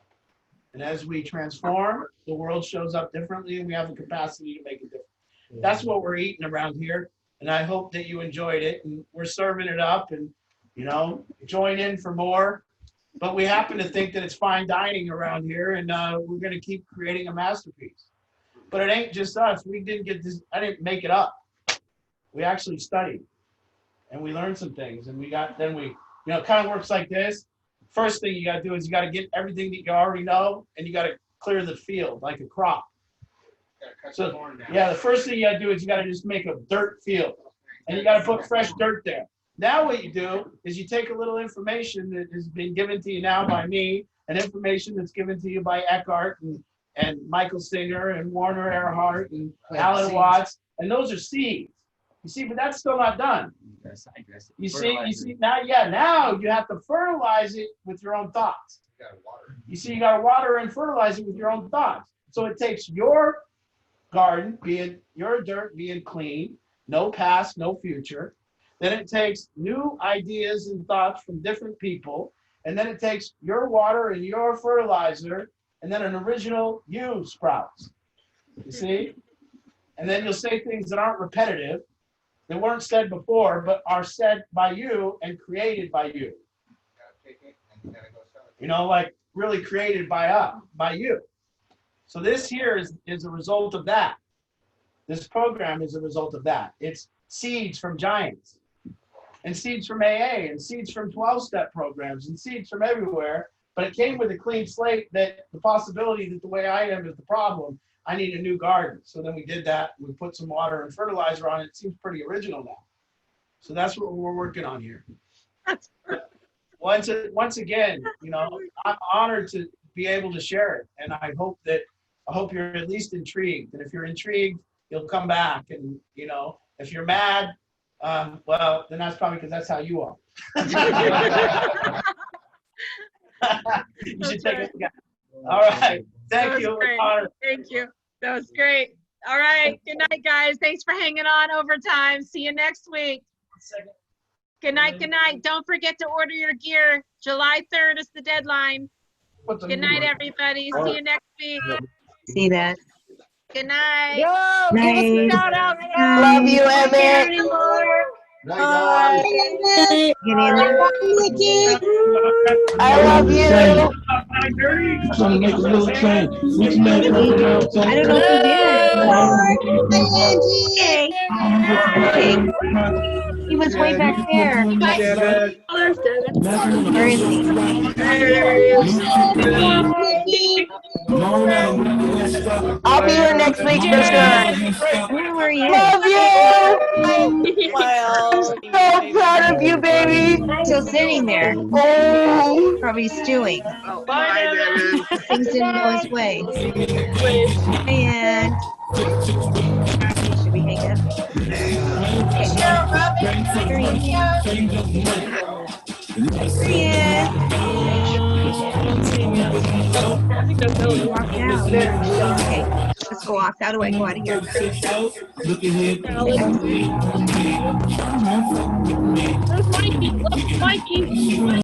And as we transform, the world shows up differently and we have the capacity to make a difference. That's what we're eating around here. And I hope that you enjoyed it. And we're serving it up and, you know, join in for more. But we happen to think that it's fine dining around here, and we're going to keep creating a masterpiece. But it ain't just us. We didn't get this. I didn't make it up. We actually studied and we learned some things, and then we, you know, it kind of works like this. First thing you got to do is you got to get everything that you already know, and you got to clear the field like a crop. So yeah, the first thing you got to do is you got to just make a dirt field, and you got to put fresh dirt there. Now what you do is you take a little information that has been given to you now by me, and information that's given to you by Eckhart and Michael Singer and Warner Earhart and Alan Watts, and those are seeds. You see, but that's still not done. You see, now you have to fertilize it with your own thoughts. You see, you got to water and fertilize it with your own thoughts. So it takes your garden, your dirt being clean, no past, no future. Then it takes new ideas and thoughts from different people. And then it takes your water and your fertilizer, and then an original you sprouts. You see? And then you'll say things that aren't repetitive, that weren't said before, but are said by you and created by you. You know, like really created by you. So this here is a result of that. This program is a result of that. It's seeds from giants, and seeds from AA, and seeds from 12-step programs, and seeds from everywhere. But it came with a clean slate, that the possibility that the way I am is the problem. I need a new garden. So then we did that. We put some water and fertilizer on it. It seems pretty original now. So that's what we're working on here. Once again, you know, I'm honored to be able to share it. And I hope you're at least intrigued. And if you're intrigued, you'll come back. And, you know, if you're mad, well, then that's probably because that's how you are. You should take it again. All right. Thank you. Thank you. That was great. All right. Good night, guys. Thanks for hanging on overtime. See you next week. Good night. Good night. Don't forget to order your gear. July 3rd is the deadline. Good night, everybody. See you next week. See that. Good night. Yo, give us a shout out. Love you, Emmett. I love you. I'm trying to make a little train. Which man can put it outside? I don't know if he did. He was way back there. Where is he? I'll be here next week for sure. Where were you? Love you. I'm so proud of you, baby. Still sitting there. Oh. Probably stewing. Bye, Devin. Things didn't go his way. And should we hang up? Okay, let's go off. How do I go out of here? Look at